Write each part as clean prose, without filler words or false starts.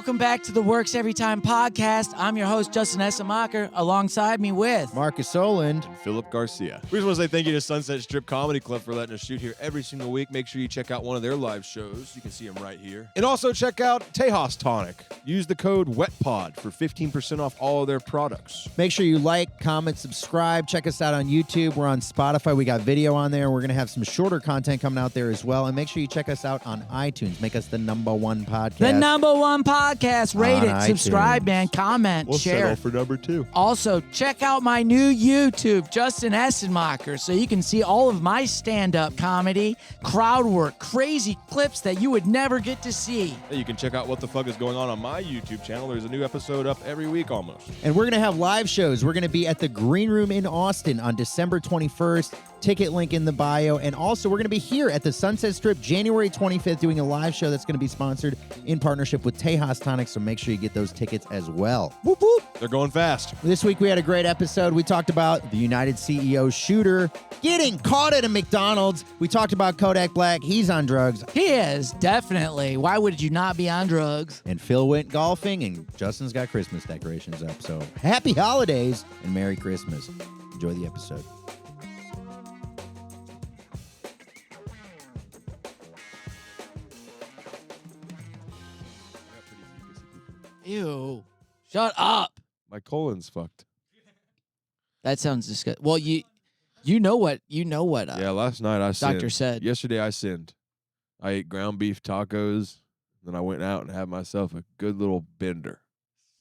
welcome back to the Works Every Time podcast. I'm your host, Justin Essemacher, alongside me with Markus Soland. And Philip Garcia. We just want to say thank you to Sunset Strip Comedy Club for letting us shoot here every single week. Make sure you check out one of their live shows. You can see them right here. And also check out TEJAS Tonic. Use the code WETPOD for 15% off all of their products. Make sure you like, comment, subscribe. Check us out on YouTube. We're on Spotify. We got video on there. We're going to have some shorter content coming out there as well. And make sure you check us out on iTunes. Make us the #1 podcast. the #1 podcast. Rate On it, subscribe, iTunes. man, comment, We'll share. settle for number 2. Also, check out my new YouTube, Justin Essemacher, so you can see all of my stand-up comedy, crowd work, crazy clips that you would never get to see. You can check out what the fuck is going on my YouTube channel. There's a new episode up every week almost. And we're going to have live shows. We're going to be at the Green Room in Austin on December 21st. Ticket link in the bio. And also, we're going to be here at the Sunset Strip January 25th doing a live show that's going to be sponsored in partnership with TEJAS Tonic. So make sure you get those tickets as well. Whoop, whoop. They're going fast. This week, we had a great episode. We talked about the United CEO shooter getting caught at a McDonald's. We talked about Kodak Black. He's on drugs. He is, definitely. Why would you not be on drugs? And Phil went golfing, and Justin's got Christmas decorations up. So happy holidays and Merry Christmas. Enjoy the episode. Ew. Shut up. My colon's fucked. That sounds disgusting. Well, you know what Yeah, last night I sinned. doctor said. Yesterday I sinned. I ate ground beef tacos. Then I went out and had myself a good little bender.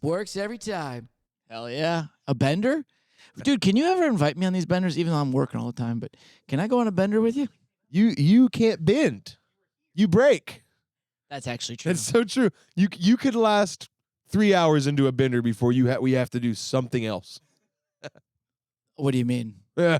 Works every time. Hell yeah. A bender? Dude, can you ever invite me on these benders, even though I'm working all the time? But can I go on a bender with you? You can't bend. You break. That's actually true. That's so true. You could last 3 hours into a bender before we have to do something else. What do you mean? Yeah.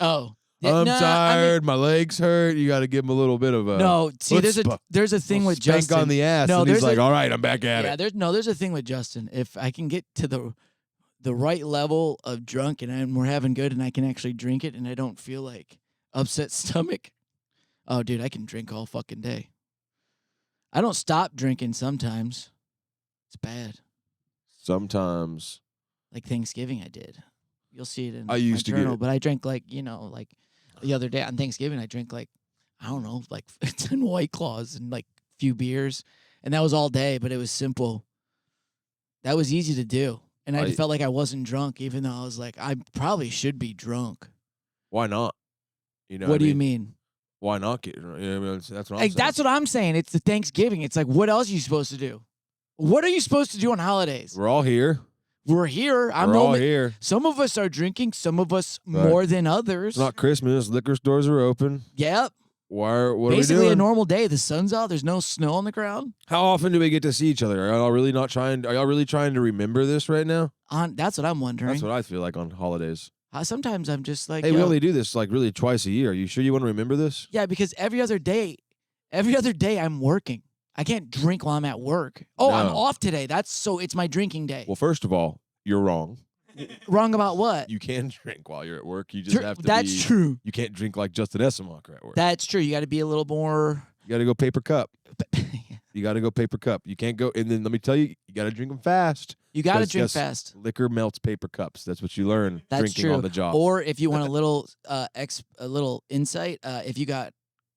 Oh. I'm No, tired. My legs hurt. You got to give him a little bit of a no, see, chutzpah. there's a thing with spank Justin. on the ass. No, and he's there's like, all right, I'm back at Yeah, it. there's a thing with Justin. If I can get to the right level of drunk and we're having good and I can actually drink it and I don't feel like upset stomach, oh, dude, I can drink all fucking day. I don't stop drinking sometimes. It's bad. Sometimes. Like Thanksgiving I did. You'll see it in I used my to get journal, it. but I drank like the other day on Thanksgiving I drank like, I don't know, like 10 White Claws and like a few beers. And that was all day, but it was simple. That was easy to do. And I felt like I wasn't drunk, even though I was like, I probably should be drunk. Why not? You know What do you mean? Why not get drunk? You know what I mean? That's what I'm Like, saying. that's what I'm saying. It's the Thanksgiving. It's like, what else are you supposed to do? What are you supposed to do on holidays? We're all here. We're here. We're all here. Some of us are drinking, some of us Right. more than others. It's not Christmas. Liquor stores are open. Yep. What are we Basically a doing? normal day. The sun's out. There's no snow on the ground. How often do we get to see each other? Are y'all really trying to remember this right now? That's what I'm wondering. That's what I feel like on holidays. Sometimes I'm just like, Hey, we yo, only do this like really twice a year. Are you sure you want to remember this? yeah, because every other day I'm working. I can't drink while I'm at work. Oh, I'm No. off today. It's my drinking day. Well, first of all, you're wrong. Wrong about what? You can drink while you're at work. You just have to That's true. You can't drink like Justin Essemacher at work. That's true. You got to be a little more. You got to go paper cup. You got to go paper cup. You can't go. And then let me tell you, you got to drink them fast. You got to 'Cause drink guess fast. Liquor melts paper cups. That's what you learn That's drinking true. on the job. Or if you want a little a little insight, if you got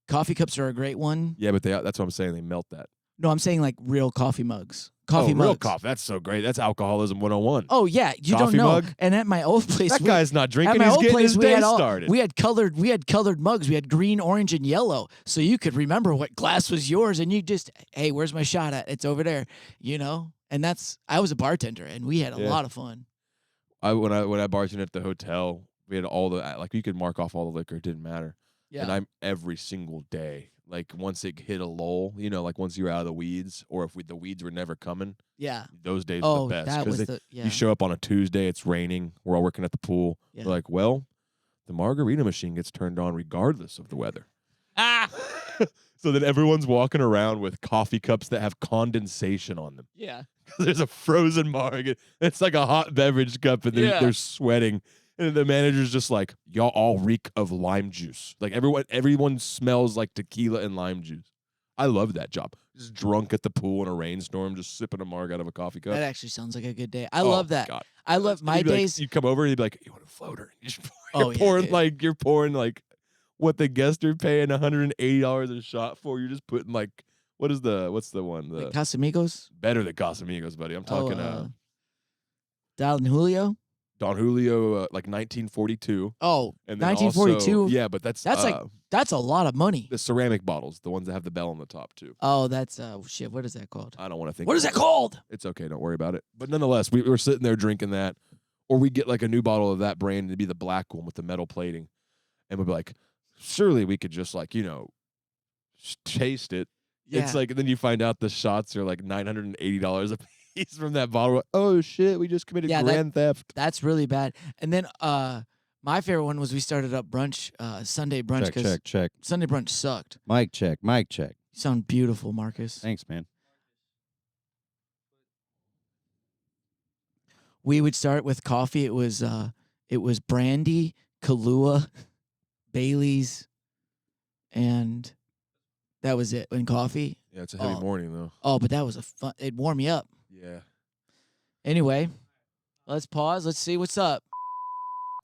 coffee cups are a great one. Yeah, but that's what I'm saying. They melt that. No, I'm saying like real coffee mugs. Coffee mugs. Real coffee. That's so great. That's alcoholism 101. Oh yeah, you Coffee don't know. mug? And at my old place, That guy's not at drinking. my He's old getting place his we day had started. we had colored mugs. We had green, orange, and yellow, so you could remember what glass was yours, and you just, hey, where's my shot at? It's over there, you know. And I was a bartender, and we had a lot of fun. When I bartended at the hotel, we had all the you could mark off all the liquor. It didn't matter. Yeah. And I'm every single day. Like once it hit a lull, like once you're out of the weeds, or if the weeds were never coming, Yeah. those days are the best. that was 'Cause the yeah. you show up on a Tuesday, it's raining, we're all working at the pool. Yeah. We're like, well, the margarita machine gets turned on regardless of the weather. Ah. So then everyone's walking around with coffee cups that have condensation on them. Yeah. There's a frozen margarita. It's like a hot beverage cup, and they're sweating. And the manager's just like, y'all all reek of lime juice. Like everyone smells like tequila and lime juice. I love that job. Just drunk at the pool in a rainstorm, just sipping a marg out of a coffee cup. That actually sounds like a good day. I love that. God. I love my days. You come over and you'd be like, you want a floater? Oh, yeah, dude. You're pouring like what the guests are paying $180 a shot for. You're just putting like, what's the one? Like Casamigos? Better than Casamigos, buddy. I'm talking Don Julio? Don Julio, like 1942. Oh, and then 1942? Also, yeah, but that's that's a lot of money. The ceramic bottles, the ones that have the bell on the top too. Oh, that's shit. What is that called? I don't want to think. What is that called? It's okay. Don't worry about it. But nonetheless, we were sitting there drinking that, or we get like a new bottle of that brand. It'd be the black one with the metal plating, and we'd be like, surely we could just like taste it. Yeah. It's like then you find out the shots are like $980 a piece from that bottle. Like, oh shit, we just committed grand theft. That's really bad. And then my favorite one was we started up brunch, Sunday brunch. Check. Sunday brunch sucked. Mic check. You sound beautiful, Marcus. Thanks, man. We would start with coffee. It was brandy, Kahlua, Bailey's, and that was it. And coffee. Yeah, it's a heavy morning though. Oh, but that was it warmed me up. Yeah. Anyway, let's pause. Let's see what's up.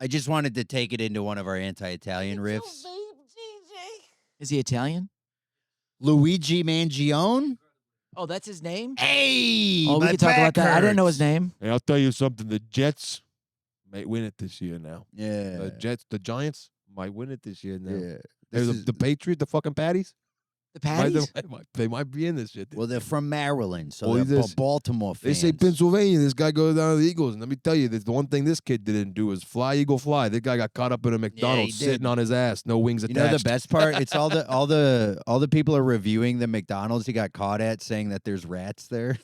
I just wanted to take it into one of our anti-Italian riffs. Is he Italian? Luigi Mangione? Oh, that's his name? Hey! Oh, we can talk about that. I didn't know his name. Hey, I'll tell you something. The Jets might win it this year now. Yeah. The Giants might win it this year now. Yeah. The Patriots, the fucking Patties. The Patties? They might be in this shit. Well, they're from Maryland, so they're Baltimore fans. They say Pennsylvania. This guy goes down to the Eagles, and let me tell you, the one thing this kid didn't do is fly, Eagle, fly. This guy got caught up in a McDonald's sitting on his ass, no wings attached. You know the best part? It's all the people are reviewing the McDonald's he got caught at, saying that there's rats there.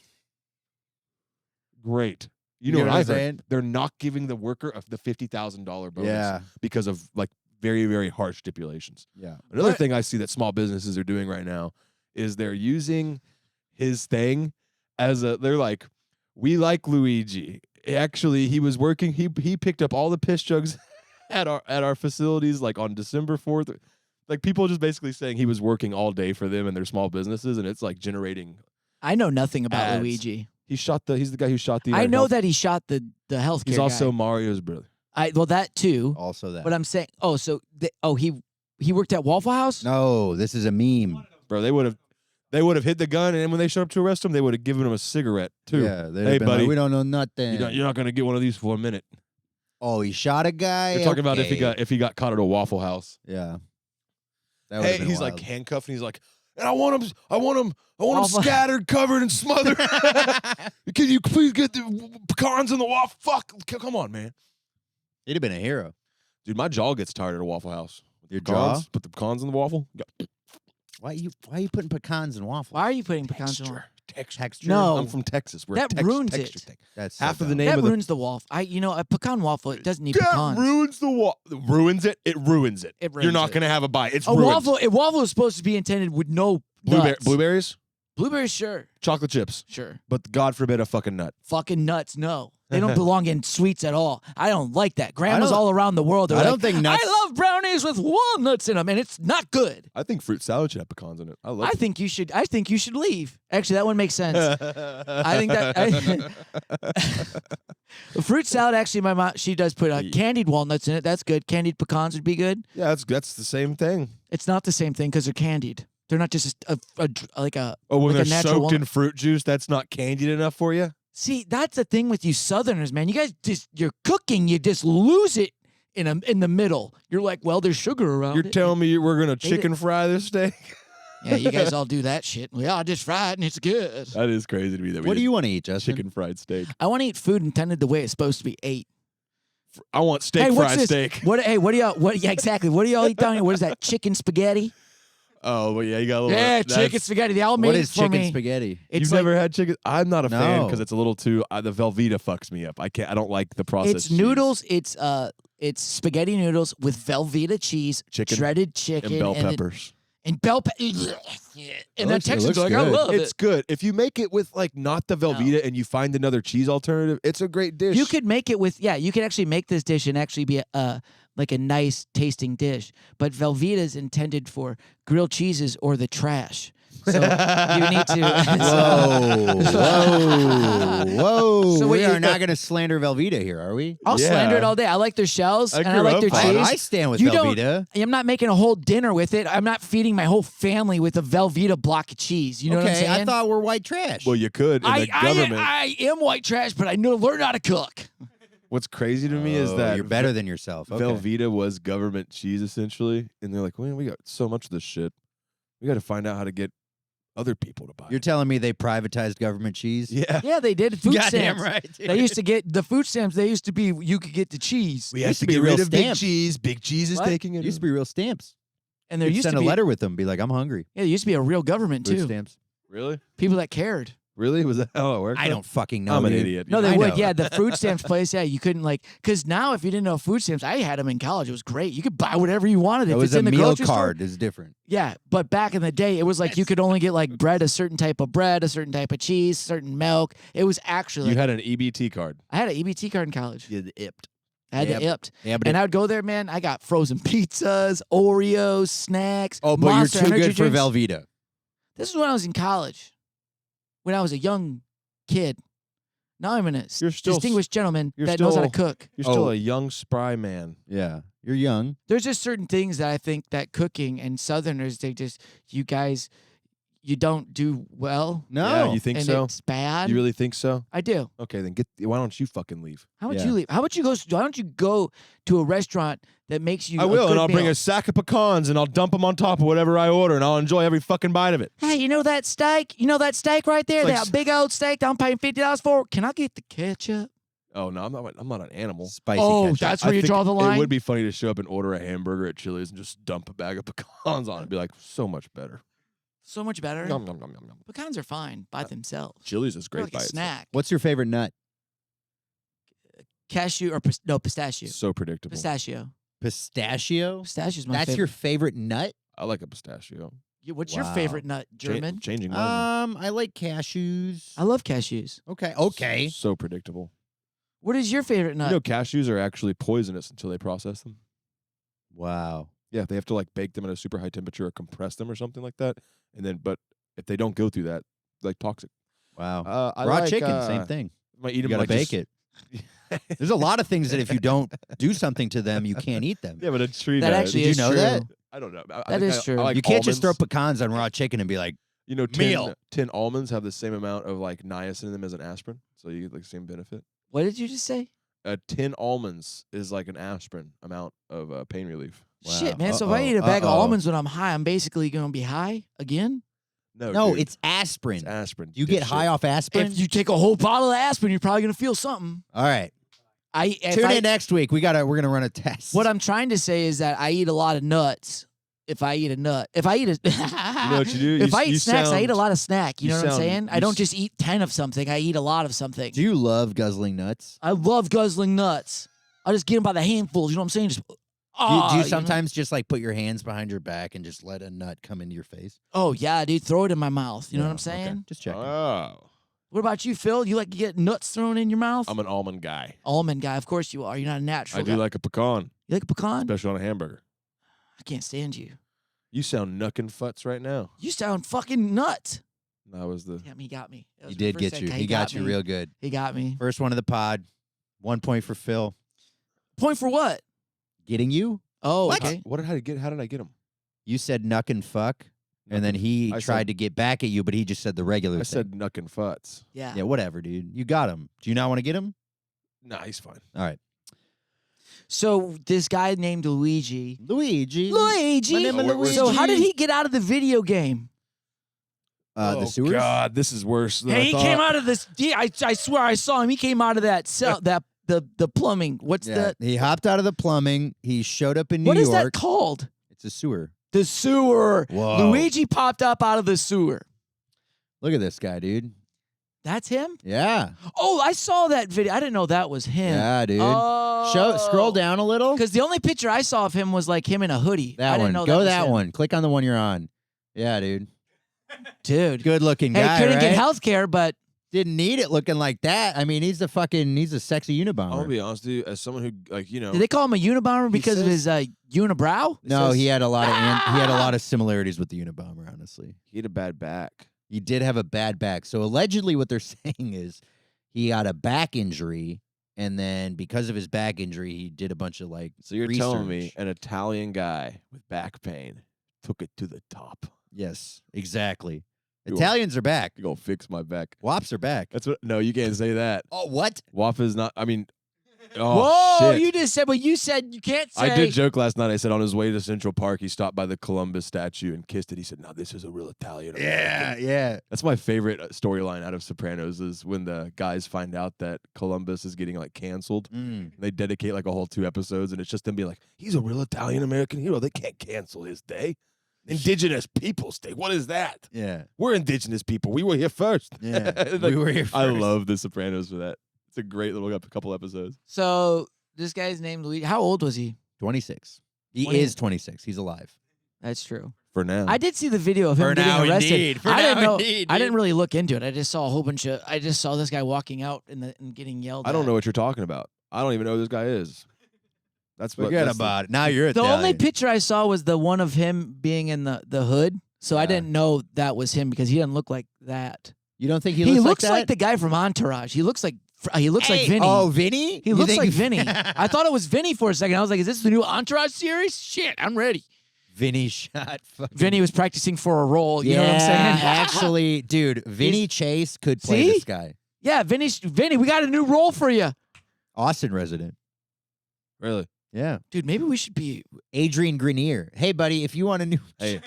Great. You know what I'm I saying? heard? They're not giving the worker the $50,000 bonus because of like very, very harsh stipulations. Yeah. Another thing I see that small businesses are doing right now is they're using his thing as they're like, we like Luigi. Actually, he was working. He picked up all the piss jugs at our facilities like on December 4th. Like people just basically saying he was working all day for them and their small businesses, and it's like generating. I know nothing about ads. Luigi. He's the guy who shot the. I know that he shot the healthcare. He's also guy. Mario's brother. Well, that too. Also that. But I'm saying, he worked at Waffle House. No, this is a meme, bro. They would have hit the gun, and when they showed up to arrest him, they would have given him a cigarette too. Yeah, hey buddy, like, we don't know nothing. You're not gonna get one of these for a minute. Oh, he shot a guy. You're talking about if he got caught at a Waffle House. Yeah. Hey, he's like handcuffed, and he's like, and I want him scattered, covered, and smothered. Can you please get the pecans in the waffle? Fuck, come on, man. He'd have been a hero. Dude, my jaw gets tired at a Waffle House. Your jaw? Put the pecans in the waffle. Why are you putting pecans in waffles? Why are you putting pecans in waffles? Texture. No. I'm from Texas. That ruins it. That's half so of the dumb. name That of the ruins the waffle. A pecan waffle, it doesn't need that pecans. ruins the waffle. Ruins it. It ruins it. It ruins You're not it. gonna have a bite. It's A ruined. waffle is supposed to be intended with no nuts. Blueberries, Blueberries, sure. chocolate chips, Sure. but God forbid a fucking nut. Fucking nuts, no. They don't belong in sweets at all. I don't like that. Grandmas all around the world are I like, don't think nuts. I love brownies with walnuts in them, and it's not good. I think fruit salad should have pecans in it. I think you should leave. Actually, that one makes sense. I think that the fruit salad. Actually, my mom she does put candied walnuts in it. That's good. Candied pecans would be good. Yeah, that's the same thing. It's not the same thing because they're candied. They're not just when like they're a natural soaked walnut. in fruit juice, that's not candied enough for you. See, that's the thing with you Southerners, man. You guys you're cooking, you just lose it in the middle. You're like, well, there's sugar around. You're telling me we're gonna chicken fry this steak? Yeah, you guys all do that shit. Well, I just fried and it's good. That is crazy to me. That What do you want to eat, Justin? chicken fried steak? I want to eat food intended the way it's supposed to be ate. I want steak Hey, what's fried this? steak. What do y'all? Yeah, exactly. What do y'all eat down here? What is that? Chicken spaghetti? Oh, but yeah, you got a little. Yeah, that's- chicken spaghetti. They all made What it is for chicken me. spaghetti? It's You've like, never had chicken? I'm not a fan No. because it's a little too. The Velveeta fucks me up. I don't like the process. it's noodles. It's spaghetti noodles with Velveeta cheese, Chicken shredded chicken, and bell and peppers. And bell peppers. And that looks- it Texan's looks like, I good. love It's it. good if you make it with like not the Velveeta and you find another cheese alternative. It's a great dish. You could make it with you could actually make this dish and actually be like a nice tasting dish. But Velveeta is intended for grilled cheeses or the trash. So you need to. Whoa. So what we you- are not going to slander Velveeta here, are we? I'll Yeah. slander it all day. I like their shells and I grew like up their on it. cheese. I stand with You don't- Velveeta. I'm not making a whole dinner with it. I'm not feeding my whole family with a Velveeta block of cheese. You know what I'm Okay, saying? I thought we're white trash. Well, you could in the government. I am white trash, but I know learn how to cook. What's crazy to me is that you're better than yourself. Okay. Velveeta was government cheese essentially, and they're like, "Man, we got so much of this shit. We got to find out how to get other people to buy You're it." telling me they privatized government cheese? Yeah. Yeah, they did food Goddamn stamps. right. They used to get the food stamps. They used to be you could get the cheese, We Used have to to be get real rid of big stamps. cheese. Big cheese is What? taking it. Used to be real stamps. and there You'd used send to a be letter with them, be like, I'm hungry. Yeah, there used to be a real government Food too. stamps. Really? People that cared. Really? Was that how it worked? I don't fucking know. I'm an dude. idiot. No, they I would. know. Yeah, the food stamps place. Yeah, you couldn't because now if you didn't know food stamps, I had them in college. It was great. You could buy whatever you wanted. It If was it's a in the meal grocery store. card. Is different. Yeah, but back in the day, it was like you could only get like bread, a certain type of bread, a certain type of cheese, certain milk. It was actually. You had an EBT card. I had an EBT card in college. You had IPT. I had Yep. the IPT. Yeah, but And I would go there, man. I got frozen pizzas, Oreos, snacks. but Monster you're too energy good for drinks. Velveeta. This is when I was in college, when I was a young kid. Now I'm You're still- distinguished gentleman you're that knows how to still- cook. You're still Oh. a young, spry man. Yeah, you're young. There's just certain things that I think that cooking and Southerners, you guys, you don't do well. No, Yeah, you think and so? it's bad. You really think so? I do. Okay, then why don't you fucking leave? How about Yeah. you leave? How about you go? Why don't you go to a restaurant that makes you? I a will, good and I'll bring meal? a sack of pecans and I'll dump them on top of whatever I order, and I'll enjoy every fucking bite of it. Hey, you know that steak? You know that steak right there? Like That big old steak that I'm paying $50 for? Can I get the ketchup? Oh no, I'm not an animal. Spicy Oh, ketchup. that's I where you think draw the line. It would be funny to show up and order a hamburger at Chili's and just dump a bag of pecans on it. Be like, so much better. So much better. Yum, yum, yum, yum, yum. Pecans are fine by themselves. Chili's is They're great like by a itself. snack. What's your favorite nut? Cashew or pistachio. So predictable. Pistachio. Pistachio? Pistachio's my That's favorite. your favorite nut? I like a pistachio. What's your Wow. favorite nut, German? Changing mine. I like cashews. I love cashews. Okay. So predictable. What is your favorite nut? You know, cashews are actually poisonous until they process them. Wow. Yeah, they have to like bake them at a super high temperature or compress them or something like that. And then, but if they don't go through that, like toxic. Wow. I Raw like, chicken, same thing. I eat You them gotta like bake just- it. There's a lot of things that if you don't do something to them, you can't eat them. Yeah, but a tree that nut. actually Did you is know true. that? I don't know. That is true. I like You can't just throw almonds. pecans on raw chicken and be like, You know, meal. 10 almonds have the same amount of like niacin in them as an aspirin, so you get like the same benefit. What did you just say? 10 almonds is like an aspirin amount of pain relief. Shit, man. So if I eat a bag of almonds when I'm high, I'm basically going to be high again? no, dude, it's aspirin. it's aspirin. You get dipshit. high off aspirin? If you take a whole bottle of aspirin, you're probably going to feel something. All right. If Tune I- in next week. We're gonna run a test. What I'm trying to say is that I eat a lot of nuts. If I eat a nut, if I eat a, You know what you do? if I eat you snacks, I eat a sound- lot of snack. You you know what I'm sound- saying? I you don't s- just eat 10 of something. I eat a lot of something. Do you love guzzling nuts? I love guzzling nuts. I just get them by the handfuls. You know what I'm saying? Just Do ah, you know? sometimes just like put your hands behind your back and just let a nut come into your face? Oh yeah, dude, throw it in my mouth. You know Yeah, what I'm saying? okay. Just checking. Oh, What about you, Phil? You like to get nuts thrown in your mouth? I'm an almond guy. Almond guy, of course you are. You're not a natural I do guy. like a pecan, You like a pecan? especially on a hamburger. I can't stand you. You sound nuckin' futz right now. You sound fucking nuts. That was the. Damn, he got me. That He was did my first get you. take. He got you me. real good. He got me. First one of the pod. 1 point for Phil. Point for what? Getting you? Oh, What? okay. What did I get? How did I get him? You said nuck and fuck, and then he I tried said- to get back at you, but he just said the regular I thing. said nuckin' futz. Yeah. Yeah, whatever, dude. You got him. Do you not want to get him? Nah, he's fine. All right. So this guy named Luigi. Luigi. Luigi. My name is Luigi. So how did he get out of the video game? The sewers? God, this is worse than I Hey, he thought. came out of this. I swear I saw him. He came out of that cell. That the plumbing. What's Yeah, he hopped out of the plumbing. He showed up in New what is York. that called? It's a sewer. The sewer. Whoa. Luigi popped up out of the sewer. Look at this guy, dude. That's him? Yeah. Oh, I saw that video. I didn't know that was him. Yeah, dude. Oh. Scroll down a little. Because the only picture I saw of him was like him in a hoodie. I That didn't one. know Go was that him. one. Click on the one you're on. Yeah, dude. Dude. Good looking Hey, guy, couldn't right? get health care, but Didn't need it looking like that. I mean, he's a sexy Unabomber. I'll be honest with you, as someone who Did they call him a Unabomber because of his unibrow? No, he had a lot of similarities with the Unabomber. Honestly, he had a bad back. He did have a bad back. So allegedly, what they're saying is he got a back injury, and then because of his back injury, he did a bunch of So you're research. telling me an Italian guy with back pain took it to the top? Yes, exactly. Italians are back. You're gonna fix my back. Wops are back. That's what. No, you can't say that. Oh, what? WAP is not. I mean, Whoa! shit. You just said, but you said you can't say. I did joke last night. I said on his way to Central Park, he stopped by the Columbus statue and kissed it. He said, "No, this is a real Italian." Yeah. That's my favorite storyline out of Sopranos is when the guys find out that Columbus is getting canceled. They dedicate a whole 2 episodes, and it's just them being like, "He's a real Italian American hero. They can't cancel his day." Indigenous Peoples Day. What is that? Yeah. We're indigenous people. We were here first. Yeah. We were here first. I love the Sopranos for that. It's a great little couple episodes. So this guy's named Luigi. How old was he? 26. He 20. is 26. He's alive. That's true. For now. I did see the video of him For getting now, arrested. indeed. For I didn't now, know. indeed, I dude. didn't really look into it. I just saw a whole bunch of. I just saw this guy walking out and getting yelled at. I don't know what you're talking about. I don't even know who this guy is. That's what. Forget that's about it. Now you're The Italian. only picture I saw was the one of him being in the hood. So I didn't know that was him because he doesn't look like that. You don't think he looks like like that? the guy from Entourage. He looks like like Hey, Vinny. Oh, Vinny? He You looks think like Vinny. I thought it was Vinny for a second. I was like, is this the new Entourage series? Shit, I'm ready. Vinny shot. Vinny was practicing for a role. You know what I'm saying? Actually, dude, Vinny Chase could play See? this guy. Yeah, Vinny, we got a new role for you. Austin resident. Really? Yeah. Dude, maybe we should be. Adrian Grenier. Hey, buddy, if you want a new... Hey,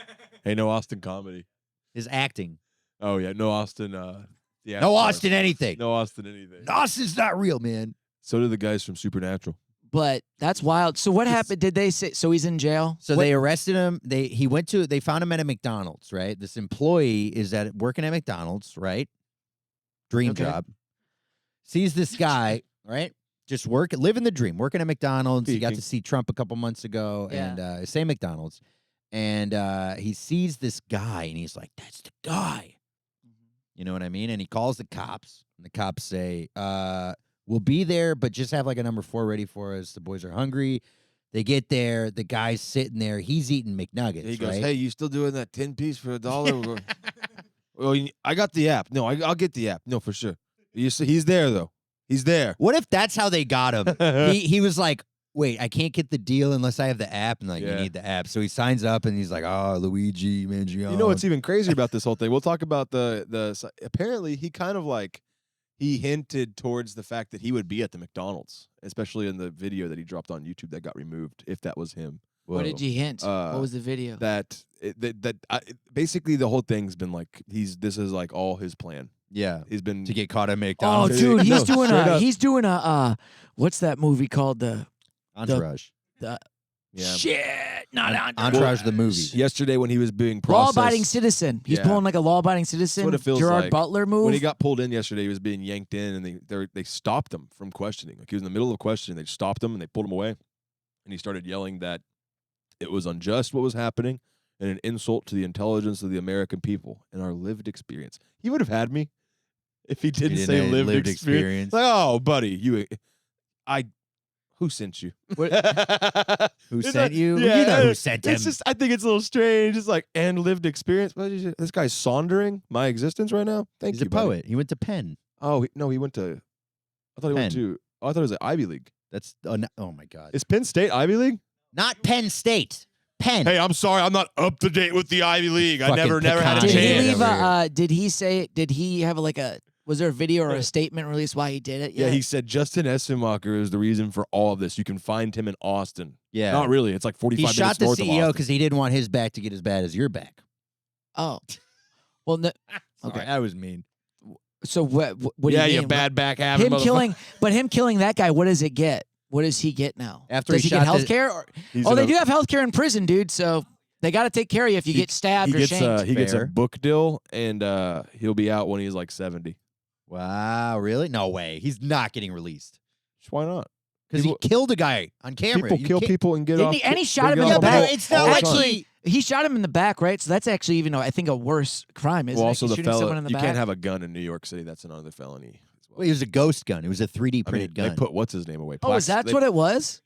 no Austin comedy. His acting. Oh yeah, no Austin. No Austin anything. No Austin anything. Austin's not real, man. So do the guys from Supernatural. But that's wild. So what happened? Did they say? So he's in jail. So they arrested him. They found him at a McDonald's, right? This employee is working at McDonald's, right? Dream job. Sees this guy, right? Just living the dream, working at McDonald's. He got to see Trump a couple months ago, and same McDonald's. And he sees this guy, and he's like, "That's the guy." You know what I mean? And he calls the cops, and the cops say, "We'll be there, but just have a number 4 ready for us. The boys are hungry." They get there. The guy's sitting there. He's eating McNuggets. He goes, right? "Hey, you still doing that 10-piece for $1?" Well, I got the app. No, I'll get the app. No, for sure. He's there though. He's there. What if that's how they got him? he was like, "Wait, I can't get the deal unless I have the app." And you need the app. So he signs up and he's like, "Oh, Luigi, man, You know what's even crazier about this whole thing? We'll talk about the apparently he kind of he hinted towards the fact that he would be at the McDonald's, especially in the video that he dropped on YouTube that got removed, if that was him. What did you hint? What was the video? Basically the whole thing's been this is all his plan. Yeah, he's been to get caught at Oh, McDonald's. dude, No, he's doing a what's that movie called? The Entourage. Shit, not Entourage the movie. Yesterday when he was being processed, law-abiding citizen. He's pulling like a law-abiding citizen. That's what it feels Gerard like. Butler move. When he got pulled in yesterday, he was being yanked in, and they stopped him from questioning. He was in the middle of questioning. They stopped him and they pulled him away, and he started yelling that it was unjust what was happening and an insult to the intelligence of the American people and our lived experience. He would have had me if he didn't say lived experience. Like, oh, buddy, who sent you? Who sent you? Yeah, you know who sent him. It's just, I think it's a little strange. It's and lived experience. This guy's saundering my existence right now. Thank He's you, a poet. buddy. He went to Penn. Oh, no, he went to, I thought he went to, I thought it was at Ivy League. That's, oh my God. Is Penn State Ivy League? Not Penn State. Penn. Hey, I'm sorry. I'm not up to date with the Ivy League. I Fucking never had a pecan. Did he chance. leave did he have was there a video or a statement released why he did it? Yeah, he said Justin Essenmacher is the reason for all of this. You can find him in Austin. Yeah. Not really. It's 45 He minutes shot the north of CEO Austin. because he didn't want his back to get as bad as your back. Oh. Well, no. Okay, Okay. that was mean. So what do you Yeah, mean? you bad back having him killing that guy, what does it get? What does he get now? After does he he get shot health care? He's Oh, in they a- do have health care in prison, dude, so they got to take care of you if you get stabbed or shanked. He gets a Fair. book deal, and he'll be out when he's 70. Wow, really? No way. He's not getting released. Why not? Because he killed a guy on camera. People kill people and get Didn't off. he- and he shot him they in get the off back. all It's not the like time. he He shot him in the back, right? So that's actually even, I think, a worse crime, isn't Well, it? also the Shooting someone in felon, the you back. can't have a gun in New York City. That's another felony. As well. Well, it was a ghost gun. It was a 3D I mean, printed gun. they put what's his name away. Oh, is that They- what it was?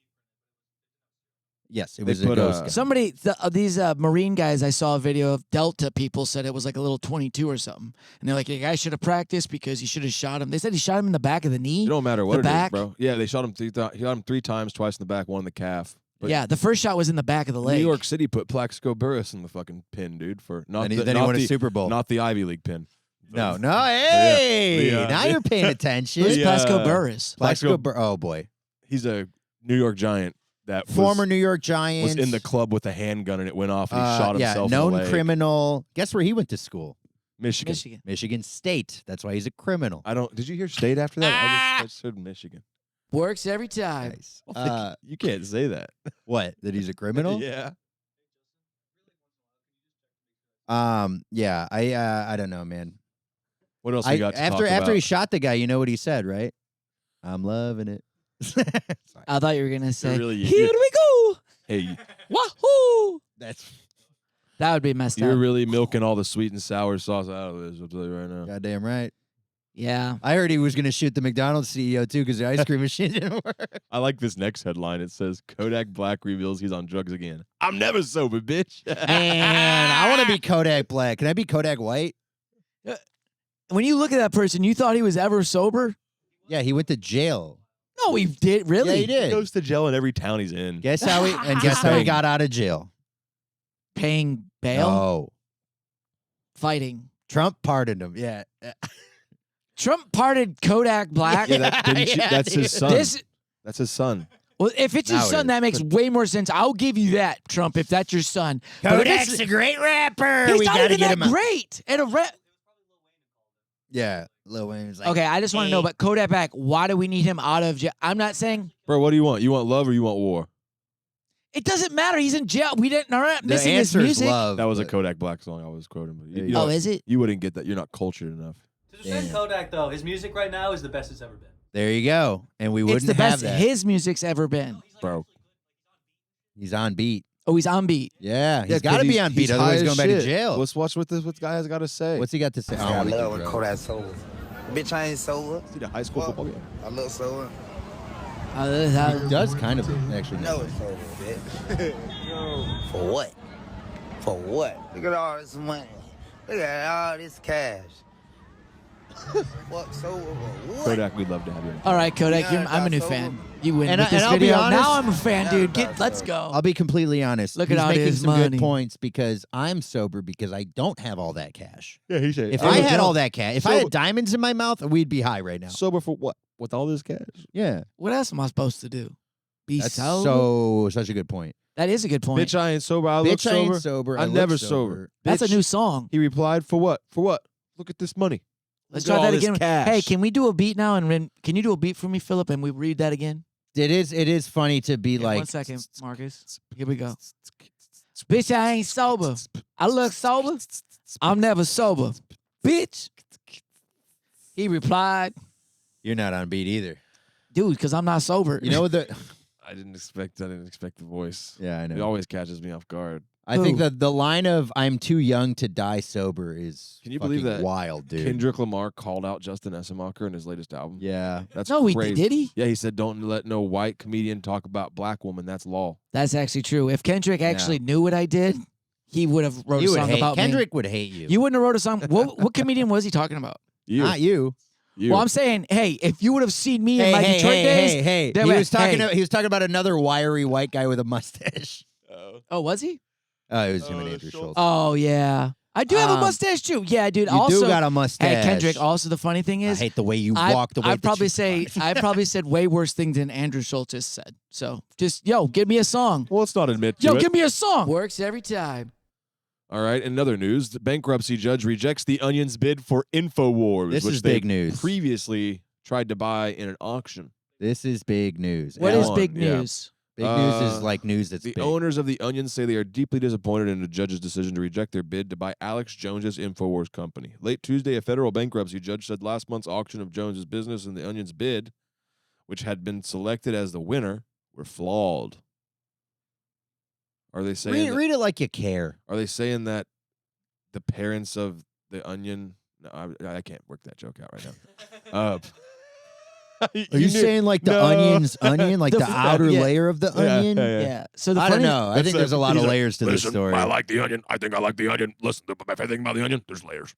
Yes, it They was a put, ghost gun. Somebody, these Marine guys I saw a video of, Delta people said it was like a little 22 or something. And they're like, the guy should have practiced because he should have shot him. They said he shot him in the back of the knee. It don't matter what The it is, back? bro. Yeah, they shot him he shot him 3 times, twice in the back, one in the calf. But Yeah, the first shot was in the back of the leg. New York City put Plaxico Burress in the fucking pin, dude, for not Then he, the, then he not won a the, Super Bowl. not the Ivy League pin. No, hey, The, now you're paying attention. Who's the, Plaxico uh, Burress? Plaxico oh boy, He's a New York Giant that former New York Giants was in the club with a handgun and it went off and he shot yeah, himself known in the leg. criminal. Guess where he went to school? Michigan. Michigan. Michigan State. That's why he's a criminal. Did you hear state after that? I just heard Michigan. Works every time. Nice. You can't say that. What? That he's a criminal? Yeah. Yeah. I don't know, man. What else you got to talk After he about? shot the guy, you know what he said, right? I'm loving it. Sorry. I thought you were gonna say, really- "Here we go, Hey, wahoo!" That's That would be messed you're up. really milking all the sweet and sour sauce out of this. I'll tell you right now. goddamn right. Yeah. I heard he was gonna shoot the McDonald's CEO too because the ice cream machine didn't work. I like this next headline. It says Kodak Black reveals he's on drugs again. I'm never sober, bitch. And I want to be Kodak Black. Can I be Kodak White? When you look at that person, you thought he was ever sober? Yeah, he went to jail. No, he did. Really? Yeah, he He did. goes to jail in every town he's in. Guess how he got out of jail? Paying bail, Oh, fighting. Trump pardoned him. Yeah. Trump pardoned Kodak Black. Yeah, that's his son. This, That's his son. well, if it's his Now it son, is. that makes way more sense. I'll give you that, Trump, if that's your son. But if Kodak's it's- a great rapper. He's We not gotta even get that him out. great. And Yeah, Lil Wayne was like, okay, I just want to know, but Kodak Black, why do we need him out of jail? I'm not saying Bro, what do you want? You want love or you want war? it doesn't matter. He's in jail. We're not the missing his answer is music. love. That was a but- Kodak Black song I was quoting. But There you you know, Oh, is it? you wouldn't get that. You're not cultured enough. To defend Damn. Kodak, though, his music right now is the best it's ever been. There you go. And we wouldn't It's the have best that. his music's ever been. Bro. He's on beat. Oh, he's on beat. Yeah, he's 'cause got to be on beat. he's Otherwise, high he's going as back to shit. jail. Let's watch what this guy has got to say. What's he got to say? I wanna love do when drugs. Kodak sober. Bitch, I ain't sober. See the high school Well, football game? I look sober. He does kind of actually. No, it's sober, bitch. For what? For what? Look at all this money. Look at all this cash. What sober for what? Kodak, we'd love to have you. All right, Kodak, Yeah, I'm a new that's fan. over. You win And with this I'll be video. honest- Now I'm a fan, Yeah, dude. that's Let's over. go. I'll be completely honest. Look He's at all making his some good money. points because I'm sober because I don't have all that cash. Yeah, he said. If There I we had go. all that cash, if I Sober- had diamonds in my mouth, we'd be high right now. Sober for what? With all this cash? Yeah, What else am I supposed to do? Be that's sober? such a good point. That is a good point. Bitch, I ain't sober. I look Bitch, I sober. ain't sober. I I'm look never sober. sober. That's a Bitch, new song. He replied, for what? For what? Look at this money. Let's Look at try all that this again. cash. Hey, can we do a beat now? And can you do a beat for me, Philip? And we read that again? It is funny to be Yeah, like. 1 second, Marcus. Here we go. Bitch, I ain't sober. I look sober. I'm never sober. Bitch. He replied, You're not on beat either. dude, because I'm not sober. You know what the? I didn't expect the voice. Yeah, I It know. always catches me off guard. I think Who? that the line of "I'm too young to die sober" is Can you believe fucking that wild, dude. Kendrick Lamar called out Justin Essemacher in his latest album. Yeah, That's No, he crazy. did he? Yeah, he said, "Don't let no white comedian talk about black woman. That's law." That's actually true. If Kendrick actually knew what I did, he would have wrote you a would song hate about Kendrick. Would hate you. me. You wouldn't have wrote a song. What comedian was he talking about? You, Not you. you. Well, I'm saying, hey, if you would have seen me in my Detroit days. hey! they He went, was talking. hey. He was talking about another wiry white guy with a mustache. Oh, was he? Oh, it was him and Oh, Andrew Schultz. Schultz. Oh, yeah. I do have a Um, mustache, too. Yeah, dude. You also, do got a mustache. hey, Kendrick, also the funny thing I is, hate the way you I- walk. The way I'd that probably you say talk. I probably said way worse things than Andrew Schultz has said. So just, give me a song. Well, let's not admit to Yo, it. give me a song. Works every time. All right. In other news, the bankruptcy judge rejects the Onion's bid for Infowars, This which is they big news. previously tried to buy in an auction. This is big news. What Yeah. is on, big yeah. news? Big news is Uh, like news that's The big. owners of the Onion say they are deeply disappointed in the judge's decision to reject their bid to buy Alex Jones's Infowars company. Late Tuesday, a federal bankruptcy judge said last month's auction of Jones's business and the Onion's bid, which had been selected as the winner, were flawed. Are they saying Read it like you care. Are they saying that the parents of the onion? No, I can't work that joke out right now. Are you saying like the onion's onion, like the outer yeah. layer of the onion? Yeah. So the I don't funny, know. I think there's a lot of layers to this story. I like the onion. I think I like the onion. Listen, my favorite thing about the onion, there's layers.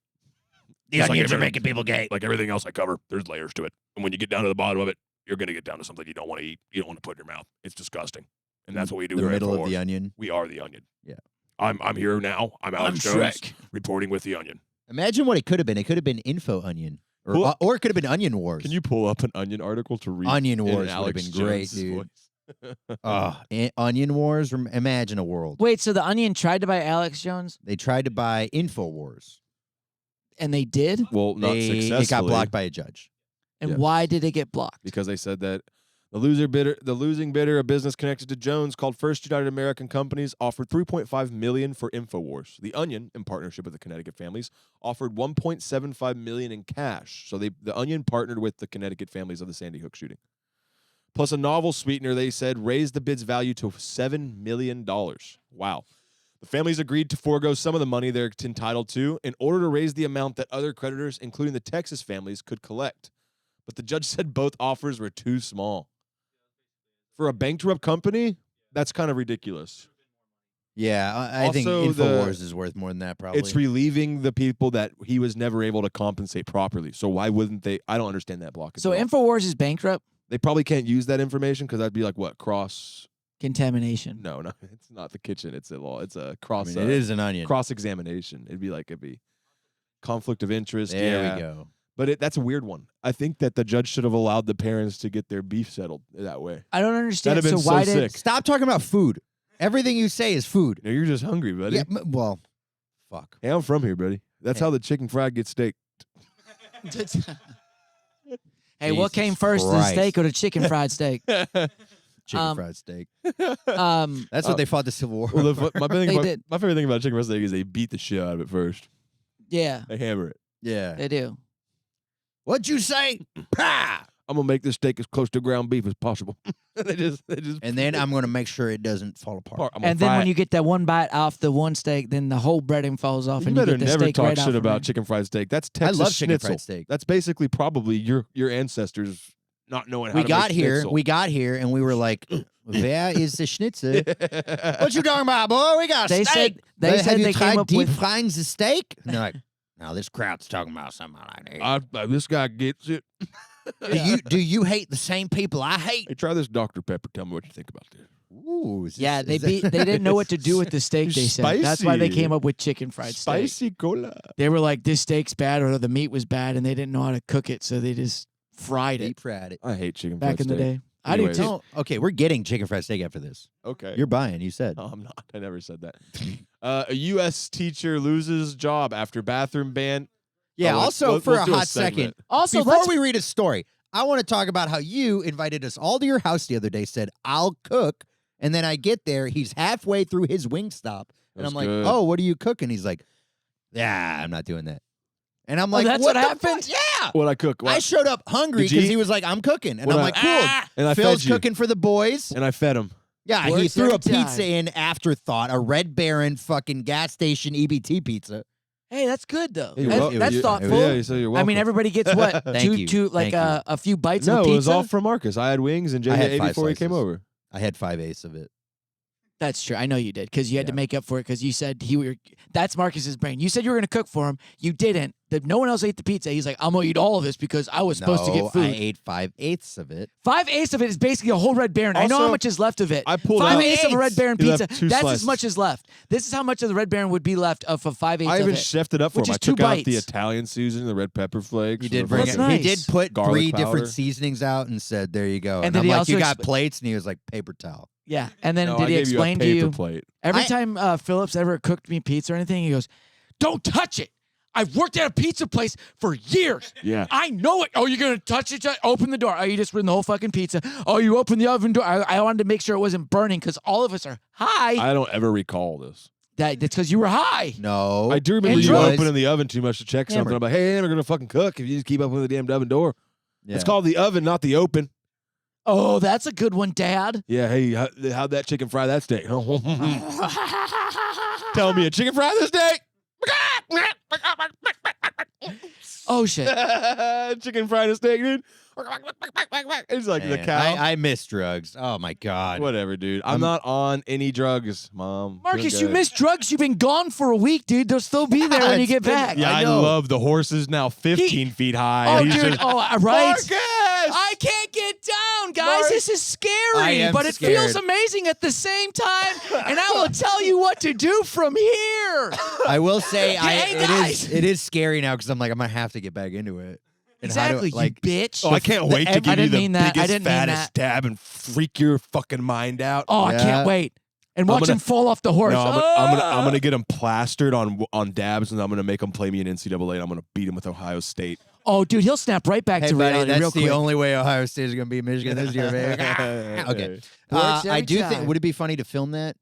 The Just onions like are making people gay. Like everything else I cover, there's layers to it. And when you get down to the bottom of it, you're going to get down to something you don't want to eat. You don't want to put in your mouth. It's disgusting. And that's what we do The here middle at of the Infowars. onion. We are the onion. Yeah. I'm here now. I'm Alex Jones Shrek. reporting with the onion. Imagine what it could have been. It could have been Info Onion. Well- Or it could have been Onion Wars. Can you pull up an onion article to read? Onion in Wars would have Alex been great, Jones's dude. voice? Onion Wars? Imagine a world. wait, so the Onion tried to buy Alex Jones, They tried to buy Infowars. and they did. Well, not successfully. It got blocked by a judge. And Yeah. why did it get blocked? because they said that the losing bidder, a business connected to Jones called First United American Companies, offered $3.5 million for Infowars. The Onion, in partnership with the Connecticut families, offered $1.75 million in cash. So the Onion partnered with the Connecticut families of the Sandy Hook shooting. Plus a novel sweetener, they said, raised the bid's value to $7 million. Wow. The families agreed to forego some of the money they're entitled to in order to raise the amount that other creditors, including the Texas families, could collect. But the judge said both offers were too small. For a bankrupt company, that's kind of ridiculous. Yeah, I think Also, Infowars is worth more than that, probably. It's relieving the people that he was never able to compensate properly. So why wouldn't they? I don't understand that block. So Infowars is bankrupt. They probably can't use that information because that'd be like what cross? Contamination. No, it's not the kitchen. It's a law. It's a cross. it is an onion. Cross examination. It'd be conflict of interest. There we go. But that's a weird one. I think that the judge should have allowed the parents to get their beef settled that way. I don't understand. That'd have been so why so did sick. Stop talking about food. Everything you say is food. No, you're just hungry, buddy. Yeah, well, fuck. Hey, I'm from here, buddy. That's Yeah. how the chicken fried gets steak. Hey, what Jesus came first, the Christ. steak or the chicken fried steak? Chicken fried steak. Um, That's what they fought the Civil War. Well, over. my did. favorite thing about chicken fried steak is they beat the shit out of it first. yeah, They hammer it. Yeah. they do. What'd you say? Pah! I'm gonna make this steak as close to ground beef as possible. they just. And then I'm going to make sure it doesn't fall apart. I'm gonna And then fry when it. you get that one bite off the one steak, then the whole breading falls off, You and better you get the never steak talk right shit off about from chicken fried steak. That's I Texas love chicken schnitzel. fried steak. That's basically probably your ancestors not knowing how We to got make here. schnitzel. We got here, and we were like, "Where is the schnitzel? What you talking about, boy? We got They steak. said they Have said you they tried came up deep with. frying the steak?" And they're like, "No, this crowd's talking about something like that. This guy gets it. Do you hate the same people I hate?" Hey, try this Dr. Pepper. Tell me what you think about this. Ooh, is Yeah, this- they didn't know what to do with the steak. They said that's why they Spicy. came up with chicken fried steak. Spicy cola. They were like, this steak's bad, or the meat was bad, and they didn't know how to cook it, so they just fried it deep fried it. I hate chicken back fried in the steak. day. I do Anyways. too. No, okay, we're getting chicken fried steak after this. Okay. You're buying. You said. No, I'm not. I never said that. A U.S. teacher loses job after bathroom ban. Yeah. Oh, also, let's for a do hot segment. second, Also, before let's we read a story, I want to talk about how you invited us all to your house the other day. Said I'll cook, and then I get there, he's halfway through his Wingstop, and That's I'm like, good. "Oh, what are you cooking?" He's like, "Yeah, I'm not doing that." And I'm like, that's what the happened? fuck? Yeah. What I cook? I showed up hungry Did you because eat? he was like, "I'm cooking," and What I'm I- like, "Cool." And I Phil's fed you. cooking for the boys. And I fed him. Yeah, he Works threw a every time. pizza in afterthought, a Red Baron fucking gas station EBT pizza. Hey, that's good though. You're That's, wel- that's you- thoughtful. Yeah, so you're I welcome. mean, everybody gets what Thank you. two like Thank you. a few bites No, of a pizza. it was all from Marcus. I had wings and I Jay had ate 5 before he came slices. over. I had 5/8 of it. That's true. I know you did because you had to Yeah. make up for it because you said that's Marcus's brain. You said you were going to cook for him. You didn't. No one else ate the pizza. He's like, I'm going to eat all of this because I was supposed to No, get food. I ate 5/8 of it. 5/8 of it is basically a whole Red Baron. I know how Also, much is left of it. I pulled out- 5/8 of a Red Baron He pizza. left 2 That's slices. as much as left. This is how much of the Red Baron would be left of a 5/8 I of even it. chefed it up for which him. is I took 2 out the bites. Italian seasoning, the red pepper flakes. He the did bring That's it. nice. He did put Garlic 3 powder. different seasonings out and said, "There you go." And And did I'm he like, also "You got exp- plates?" And he was like, "Paper towel." Yeah. And then No, did I he gave you a explain to paper you plate. every I- time Phillips ever cooked me pizza or anything, he goes, "Don't touch it. I've worked at a pizza place for years. Yeah. I know it. Oh, you're going to touch it? Open the door. Oh, you just ruined the whole fucking pizza. Oh, you opened the oven door. I wanted to make sure it wasn't burning because all of us are high. I don't ever recall this. That's because you were high. No, I do remember And you drugs. opening the oven too much to check something. Hammered. I'm like, hey, we're going to fucking cook if you just keep up with the damn oven door. Yeah. It's called the oven, not the open. Oh, that's a good one, Dad. Yeah, hey, how'd that chicken fry that steak? Tell me a chicken fry this steak. Oh, shit. Chicken fried a steak, dude. It's like the Man, cow. I miss drugs. Oh my god. Whatever, dude. I'm not on any drugs, Mom. Marcus, You're you good. missed drugs. You've been gone for a week, dude. They'll still be there when you get back. Yeah, I know. love the horse is now 15 feet high. Oh, He's dude. just, Oh, right. Marcus! I can't get down, guys. Mark- This is scary, I am but it feels scared. amazing at the same time. And I will tell you what to do from here. I will say Hey, guys. it is scary now because I'm like I'm gonna have to get back into it. And how do- Exactly, like you bitch. Oh, I can't wait to I give you didn't the mean that. I biggest, didn't mean fattest that. stab and freak your fucking mind out. Oh, I Yeah. can't wait. And watch gonna- him fall off the horse. No, I'm gonna get him plastered on dabs, and I'm gonna make him play me in NCAA, and I'm gonna beat him with Ohio State. Oh, dude, he'll snap right back Hey, to buddy, reality that's real the quick. only way Ohio State is gonna be Michigan this year, baby. Okay. Works I every do think. time. Would it be funny to film that?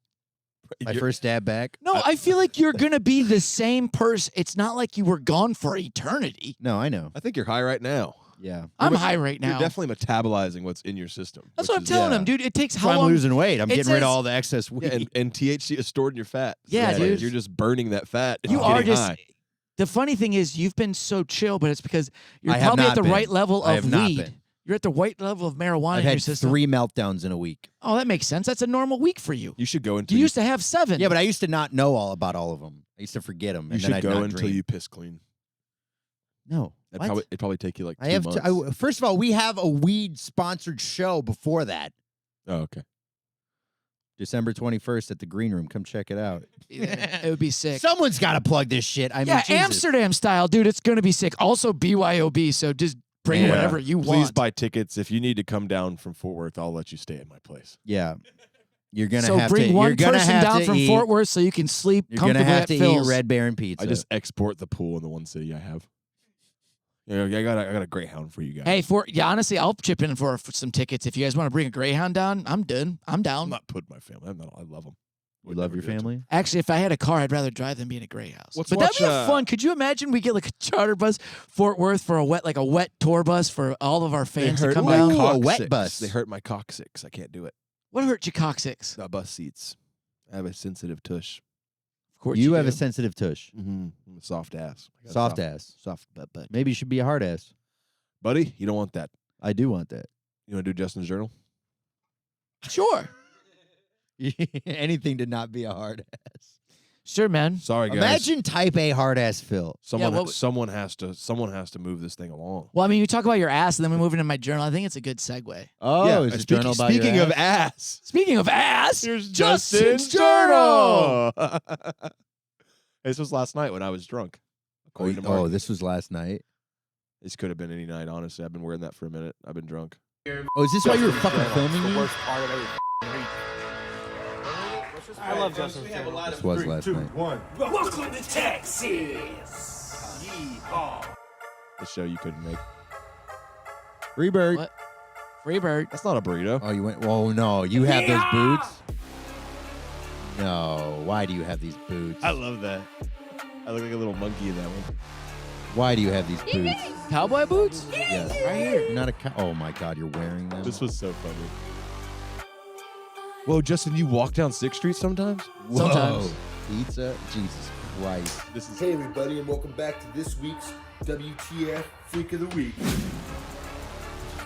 My You're- first dab back. No, I feel like you're going to be the same person. It's not like you were gone for eternity. No, I know. I think you're high right now. Yeah. I'm high right now. You're definitely metabolizing what's in your system. That's which what I'm is- telling yeah. him, dude. It takes So how I'm long? losing weight. I'm It getting rid says- of all the excess weight. Yeah, and THC is stored in your fat. Yeah, it's dude. You're just burning that fat. and You getting are just. high. The funny thing is, you've been so chill, but it's because you're I have probably at not the been. right level I of have not weed. been. You're at the right level of marijuana I've in your had system. 3 meltdowns in a week. Oh, that makes sense. That's a normal week for you. You should go until You used to have 7. Yeah, but I used to not know all about all of them. I used to forget them. you and should then I'd go not until dream. you piss clean. No. What? It'd probably take you like 2 I have. months. First of all, we have a weed sponsored show before that. Oh, okay. December 21st at the Green Room. Come check it out. it would be sick. Someone's got to plug this shit. I mean, Yeah, Jesus. Amsterdam style, dude. It's going to be sick. Also, BYOB, so just bring Yeah. whatever you Please want. buy tickets. If you need to come down from Fort Worth, I'll let you stay at my place. Yeah. You're gonna So have bring to. one you're gonna person have down to from eat, Fort Worth so you can sleep You're gonna comfortably have at to eat Phil's. Red Baron pizza. I just export the pool in the one city I have. Yeah, I got a Greyhound for you guys. Hey, honestly, I'll chip in for some tickets if you guys want to bring a Greyhound down. I'm done. I'm I'm down. not putting my family. I love them. you love your family. Actually, if I had a car, I'd rather drive than be in a Grey House. Let's But that'd be watch, fun. Could you imagine we get like a charter bus, Fort Worth, for a wet tour bus for all of our fans to come my down? Ooh, a coccyx. wet bus. They hurt my coccyx. I can't do it. What hurt your coccyx? The bus seats. I have a sensitive tush. Of course You have do. a sensitive tush. Mm-hmm. I'm a soft ass. I got a Soft ass. Soft butt. Maybe you should be a hard ass. Buddy, you don't want that. I do want that. You want to do Justin's journal? Sure. Anything to not be a hard ass. Sure, man. Sorry, guys. Imagine type A hard ass Phil. Someone has to move this thing along. Well, I mean, you talk about your ass, and then we move into my journal. I think it's a good segue. Oh, yeah, is a journal about speaking your of ass? ass, Speaking of ass, here's Justin's Justin's journal. This was last night when I was drunk. According to Mark. Oh, this was last night. This could have been any night, honestly. I've been wearing that for a minute. I've been drunk. Oh, is this why you were fucking filming me? I love Justin's journal. This was last night. Welcome to Texas. The show you couldn't make. Rebirth. What? Freebird. That's not a burrito. Oh, you went. Oh no, you have those boots. No, why do you have these boots? I love that. I look like a little monkey in that one. Why do you have these boots? Cowboy boots? Yes. Right here. You're not a cow. Oh my God, you're wearing them. This was so funny. Whoa, Justin, you walk down 6th Street sometimes? Whoa. sometimes. Pizza. Jesus Christ. This is Hey everybody, and welcome back to this week's WTF Freak of the Week.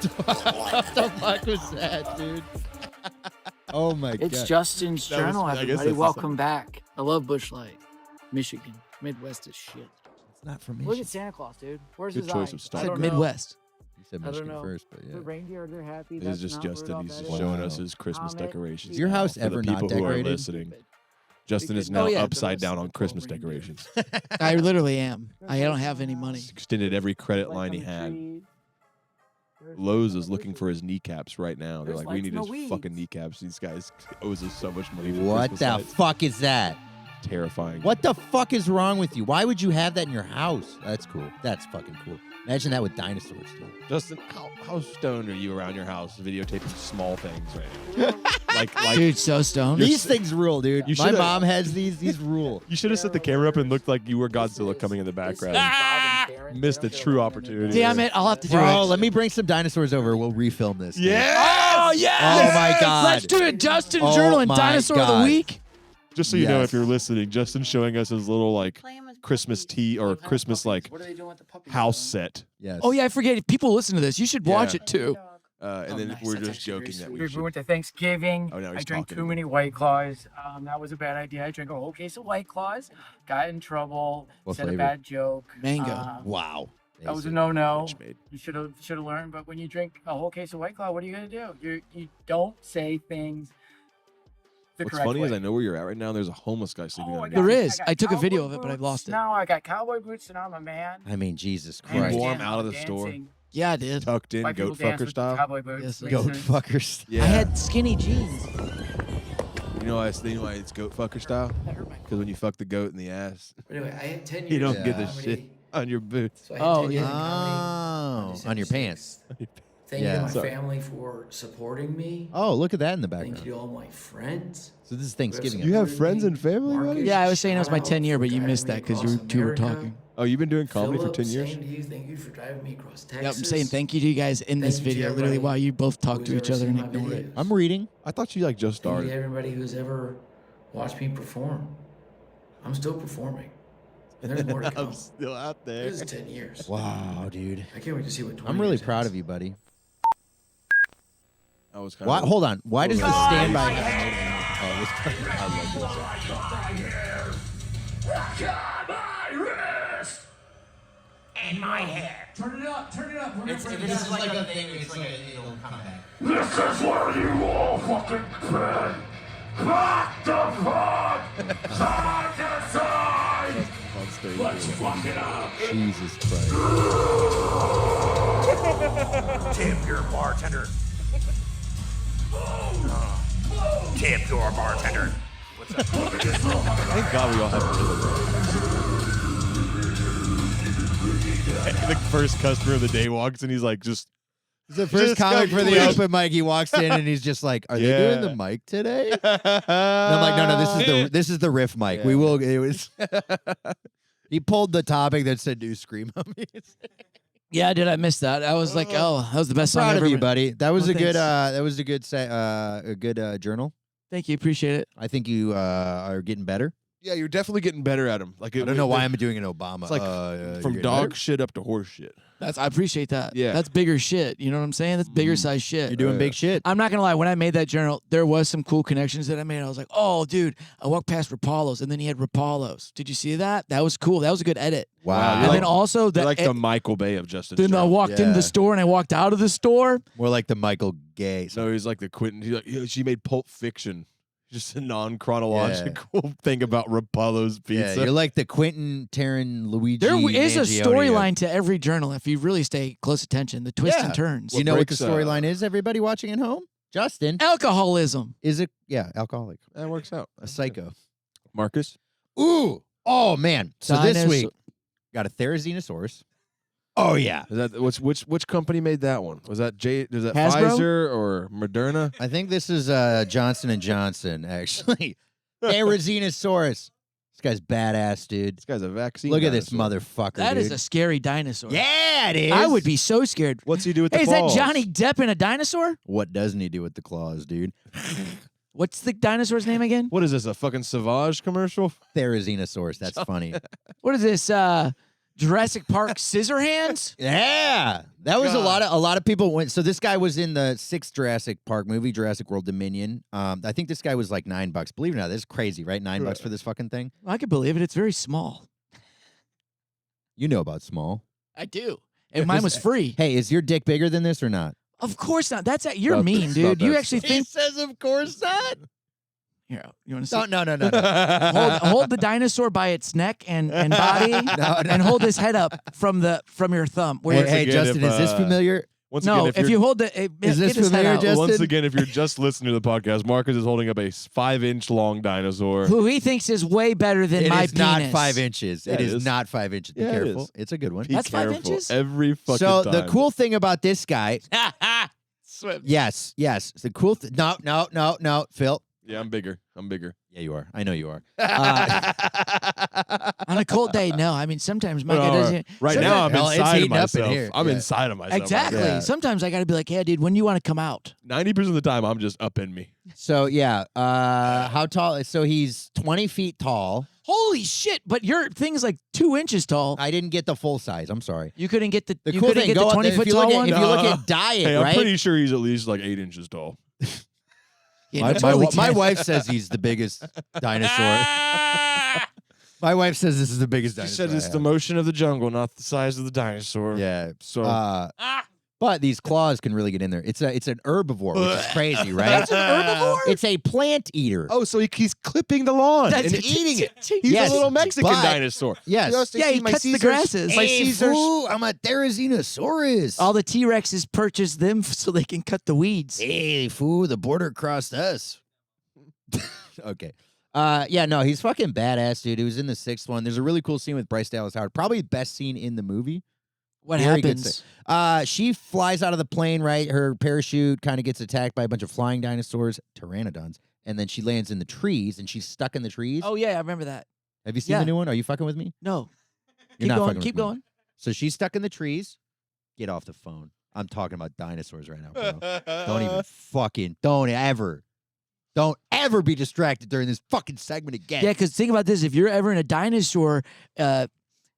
What the fuck was that, dude? Oh my It's God. Justin's That was- journal, I guess everybody. that's the Welcome song. back. I love Bushlight, Michigan, Midwest is shit. It's not for me. Look at Santa Claus, dude. Where's Good his choice eyes? of I style. Said don't know. Midwest. You said I don't Michigan know. first, but yeah. The reindeer, they're happy. This is That's just not Justin. Rudolph, He's that just is showing not us his Christmas Comet. decorations. Is your house For the ever not people who are decorated? listening. Justin is could- now Oh, yeah. upside down on Rest of Christmas the reindeer. decorations. I literally am. I don't have any money. Extended every credit Lights line on he the had. trees. There's Lowe's lights is on the looking for bushes. his kneecaps right now. They're There's like, we lights need in his the fucking weeds. kneecaps. These guys owes us so much money. For What Christmas the lights. fuck is that? Terrifying. What the fuck is wrong with you? Why would you have that in your house? That's cool. That's fucking cool. Imagine that with dinosaurs, dude. Justin, how stoned are you around your house videotaping small things right now? like Dude, so stoned. These things rule, dude. You My should've- mom has these. These rule. you should have set the camera up and looked like you were Godzilla coming in the background. Missed a true opportunity. Damn it, I'll have to do Bro, it. let me bring some dinosaurs over. We'll refilm this. dude. Yeah! Oh, yes! Oh, my God. Let's do it, Justin Oh, Journal and my Dinosaur of God. the Week. Just so you know, Yes. if you're listening, Justin's showing us his little like Christmas tea or Christmas like What are they doing with the puppies? house set. Yes. Oh, yeah, I forget. If people listen to this, you should watch Yeah. it, too. And Oh, then nice. we're That's just actually very joking that sweet. we We should. went to Thanksgiving. Oh, now he's I drank talking too many White Claws. That was a bad idea. I drank a whole case of White Claws. Got in trouble. What said flavor? a bad joke. Mango. Wow. That was a no-no. Bitch made. You should have learned. But when you drink a whole case of White Claw, what are you gonna do? You don't say things the What's correct funny way. is I know where you're at right now. There's a homeless guy sleeping Oh, on There your is. I took a video cowboy of it, but I've boots. lost it. Now I got cowboy boots and I'm a man. I mean, Jesus I understand Christ. warm how out of the store. dancing- Yeah, I did. tucked in Why people goat dance fucker with style. Cowboy boots. Yes, makes Goat sense. fuckers. Yeah. I had skinny jeans. You know why it's goat fucker style? That hurt my Because when you fuck the goat in the ass, Anyway, I had 10 years. you don't in get the comedy. shit on your boots. So I had Oh, 10 years in yeah. comedy. Oh, on your pants. Thank you Yeah. to my Sorry. family for supporting me. Oh, look at that in the Thank background. you to all my friends. So this is Thanksgiving. You have friends and family, buddy? Markus, Yeah, I was saying it was my shout out 10 year, for but you driving missed me that because you across two were America. talking. Oh, you've been doing comedy Philip, for 10 years? same to you. Thank you for driving me across Texas. Yep, I'm saying thank you to you guys in this Thank you to video, literally, everybody while you both talk who's to each ever other and seen my ignore it. videos. I'm reading. I thought you like just Thank you to started. everybody who's ever watched me perform. I'm still performing. And there's more to come. I'm still out there. This is 10 years. Wow, dude. I can't wait to see what 20 I'm really years proud has. of you, buddy. I was kind Why, of. hold on. Why does the standby? This is like a thing. It's like it'll come back. This is where you all fucking been. Back the fuck! Side to side! Let's fuck it up! Jesus Christ. Tip your bartender. Tip your bartender. What's up? Thank God we all have rhythm. The first customer of the day walks in, he's like, just. It's the first Just comic for the complete. open mic. He walks in and he's just like, "Are they doing the mic today?" And I'm like, "No, this is the riff mic. We will." It was. He pulled the topic that said "Do screamo music." Yeah, did I miss that? I was like, oh, that was the best song Proud ever. of you, buddy. That was Oh, a good. thanks. That was a good. A good journal. Thank you, appreciate it. I think you are getting better. Yeah, you're definitely getting better at them. Like I don't know why I'm doing an Obama. It's like you're from getting dog better? shit up to horse shit. I appreciate that. Yeah. That's bigger shit. You know what I'm saying? That's bigger size shit. You're doing big shit. I'm not gonna lie. When I made that journal, there was some cool connections that I made. I was like, "Oh, dude!" I walked past Rapallo's, and then he had Rapallo's. Did you see that? That was cool. That was a good edit. Wow. And then also You're like the Michael Bay of Justin. then I walked into Yeah. the store and I walked out of the store. More like the Michael Gay. No, he's like the Quentin. He's like, she made Pulp Fiction. Just a non-chronological thing about Rapallo's Yeah, pizza. you're like the Quentin, Taryn, Luigi. There is a Mangione storyline to every journal if you really stay close attention. The twists Yeah. and turns. Do you know what the breaks, storyline is? Everybody watching at home, Justin Alcoholism. is it? Yeah, alcoholic, That works out. a psycho. Marcus. Ooh, oh man. So this Dinos- week got a Therizinosaurus. Oh yeah, Is that which company made that one? Was that Hasbro? Pfizer or Moderna? I think this is Johnson and Johnson actually. Therizinosaurus. This guy's badass, dude. This guy's a vaccine. Look at this dinosaur. motherfucker. That dude. is a scary dinosaur. Yeah, it is. I would be so scared. What's he do with Hey, the is that claws? Johnny Depp in a dinosaur? What doesn't he do with the claws, dude? What's the dinosaur's name again? What is this? A fucking Sauvage commercial? Therizinosaurus. That's funny. What is this? Jurassic Park Scissorhands? Yeah, that was a lot of people went. So this guy was in the 6th Jurassic Park movie, Jurassic World Dominion. I think this guy was like $9. Believe it or not, this is crazy, right? $9 for this fucking thing. I could believe it. It's very small. You know about small. I do. And mine was free. Hey, is your dick bigger than this or not? Of course not. You're Stop mean, that. dude. Stop You that. actually think? says, "Of course not." Here, you want to see? No. Hold the dinosaur by its neck and body, and hold his head up from your thumb. Where Hey, again, Justin, if, is this familiar? Once no, again, if you hold the, Is this get his head familiar, out. Justin? once again, if you're just listening to the podcast, Marcus is holding up a 5-inch long dinosaur. Who he thinks is way better than It my is not penis. 5 inches. Yeah, it it is is. not 5 inches. Be Yeah, it careful. is. It's a good one. Be That's 5 careful inches? every fucking So time. the cool thing about this guy, Swim. yes. The cool thing. No, Phil. Yeah, I'm bigger. Yeah, you are. I know you are. On a cold day, no. I mean, sometimes my guy Well, doesn't. right now, I'm Hell, it's inside of heating up in myself. here. I'm Yeah. inside of myself. Exactly. Yeah. Sometimes I got to be like, hey, dude, when do you want to come out? 90% of the time, I'm just up in me. So yeah, how tall? So he's 20 feet tall. Holy shit! But your thing's like 2 inches tall. I didn't get the full size. I'm sorry. You couldn't get the. The you cool couldn't thing, get go the up- 20-foot if you look tall at, one. If you look at diet, Hey, I'm right? pretty sure he's at least like 8 inches tall. Yeah, my, no, totally my can. wife says he's the biggest dinosaur. My wife says this is the biggest She dinosaur. said it's I the have. motion of the jungle, not the size of the dinosaur. Yeah. So But these claws can really get in there. It's an herbivore, which is crazy, right? That's an herbivore? It's a plant eater. Oh, so he's clipping the lawn That's and it. eating it. He's Yes, a little Mexican but- dinosaur. Yes. You know, so Yeah, see he my cuts the Caesars- grasses. My Hey, Caesars. fool, I'm a Therizinosaurus. All the T-Rexes purchased them so they can cut the weeds. Hey, fool, the border crossed us. Okay. Yeah, no, he's fucking badass, dude. He was in the 6th one. There's a really cool scene with Bryce Dallas Howard. Probably the best scene in the movie. What Very good happens? She flies out of the plane, right? Her parachute kind of gets attacked by a bunch of flying dinosaurs, pteranodons, and then she lands in the trees, and she's stuck in the trees. Oh yeah, I remember that. Have you seen yeah. the new one? Are you fucking with me? No, You're keep not going. fucking Keep with me. going. So she's stuck in the trees. Get off the phone. I'm talking about dinosaurs right now, bro. Don't ever be distracted during this fucking segment again. Yeah, because think about this: if you're ever in a dinosaur,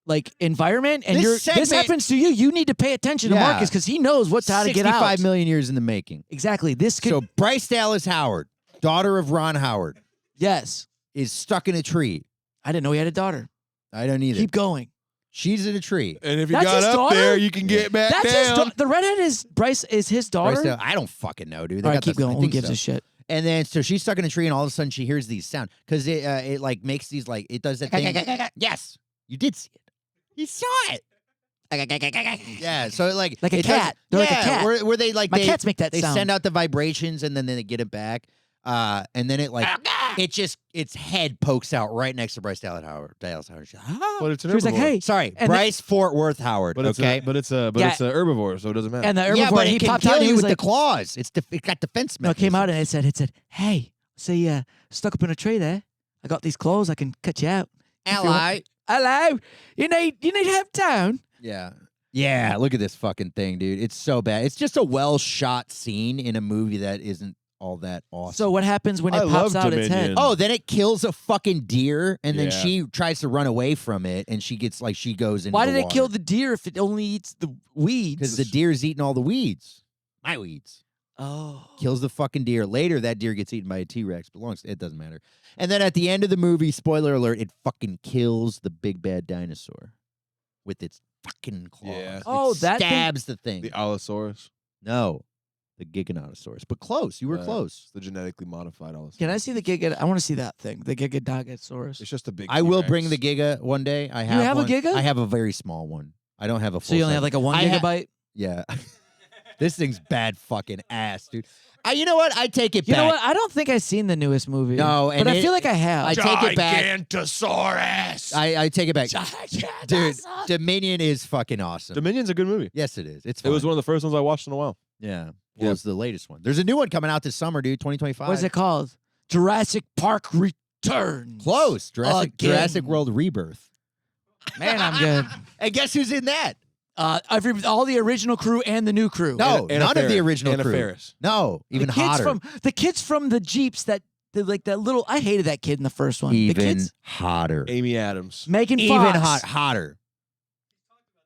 like environment, and This this segment- happens to you, you need to pay attention to Yeah. Marcus because he knows what's how to get out. 65 million years in the making. Exactly. This could. So Bryce Dallas Howard, daughter of Ron Howard, yes, is stuck in a tree. I didn't know he had a daughter. I don't either. Keep going. She's in a tree. And if you That's got his up daughter? there, you can get back That's down. his. The redhead is Bryce. Is his daughter? Bryce Dallas- I don't fucking know, dude. They All right, got keep this- I going. Who think gives so. a shit? And then so she's stuck in a tree, and all of a sudden she hears these sounds because it like makes these like it does that thing. Yes, you did see it. You saw it. Yeah, so Like a it does- cat. They're like a yeah, cat. Where they like My they, cats make that they sound. send out the vibrations and then they get it back. And then it like its head pokes out right next to Bryce Dallas Howard. She's like, "Ah." But it's an She was like, herbivore. "Hey," Sorry, And Bryce Fort Worth Howard. But it's okay, it's a Yeah. herbivore, so it doesn't matter. and the herbivore yeah, but he it can popped kill out. And you he was with like, the claws. It got defense no, it came out mechanisms. and it said, "Hey, so you stuck up in a tree there? I got these claws. I can cut you out. If you want- Hello, you need help down." Yeah. Yeah, look at this fucking thing, dude. It's so bad. It's just a well shot scene in a movie that isn't all that awesome. So what happens when it I pops love out its head? Dominion. Oh, then it kills a fucking deer, and then Yeah. she tries to run away from it, and she gets like she goes into Why the did it kill water. the deer if it only eats the weeds? Because the deer's eating all the weeds. My weeds. Oh, Kills the fucking deer. Later, that deer gets eaten by a T-Rex. It doesn't matter. And then at the end of the movie, spoiler alert, it fucking kills the big bad dinosaur with its fucking claws. Yeah. It Oh, that thing- stabs the thing. The Allosaurus. No, the Giganotosaurus. But close. You were close. It's the genetically modified Allosaurus. can I see the Giga? I want to see that thing, the Gigadagasaurus. It's just a big I will T-Rex. bring the Giga one day. I have have a one. Giga? I have a very small one. I don't have a full So you only size. have like a 1 I ha- gigabyte. Yeah. This thing's bad fucking ass, dude. You know what? I take it You back. know what? I don't think I've seen the newest movie. No, but and I it- feel like I have. I take it back. Gigantosaurus. I take it back. Dude, Dominion is fucking awesome. Dominion's a good movie. Yes, it is. It's It fun. was one of the first ones I watched in a while. Yeah. Well, Yeah. it's the latest one. There's a new one coming out this summer, dude. 2025. What's it called? Jurassic Park Returns. Close. Again. Jurassic World Rebirth. Man, I'm good. And guess who's in that? All the original crew and the new crew. No, Anna none of the Faris. original Anna crew. Faris. No, even the kids hotter. the kids from the Jeeps that like that little. I hated that kid in the first one. even the kids, hotter. Amy Adams. Megan Even Fox. hotter.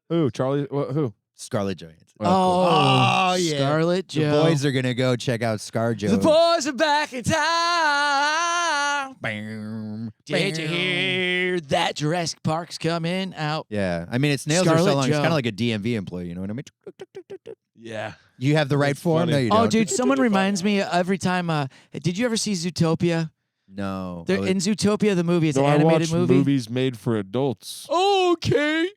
Who? Charlie? Who? Scarlett Johansson. Oh, yeah. Scarlett The Joe. boys are gonna go check out ScarJo. The boys are back in town. Bam, Did you bam. hear that Jurassic Park's coming out? Yeah, I mean, its nails are so Scarlett long. It's Joe. kind of like a DMV employee. You know what I mean? Yeah. You have the right That's form. funny. No, you Oh, don't. dude, someone reminds me every time. Did you ever see Zootopia? No. They're in Zootopia, the movie. It's No, an I animated watch movie. movies made for adults. Okay.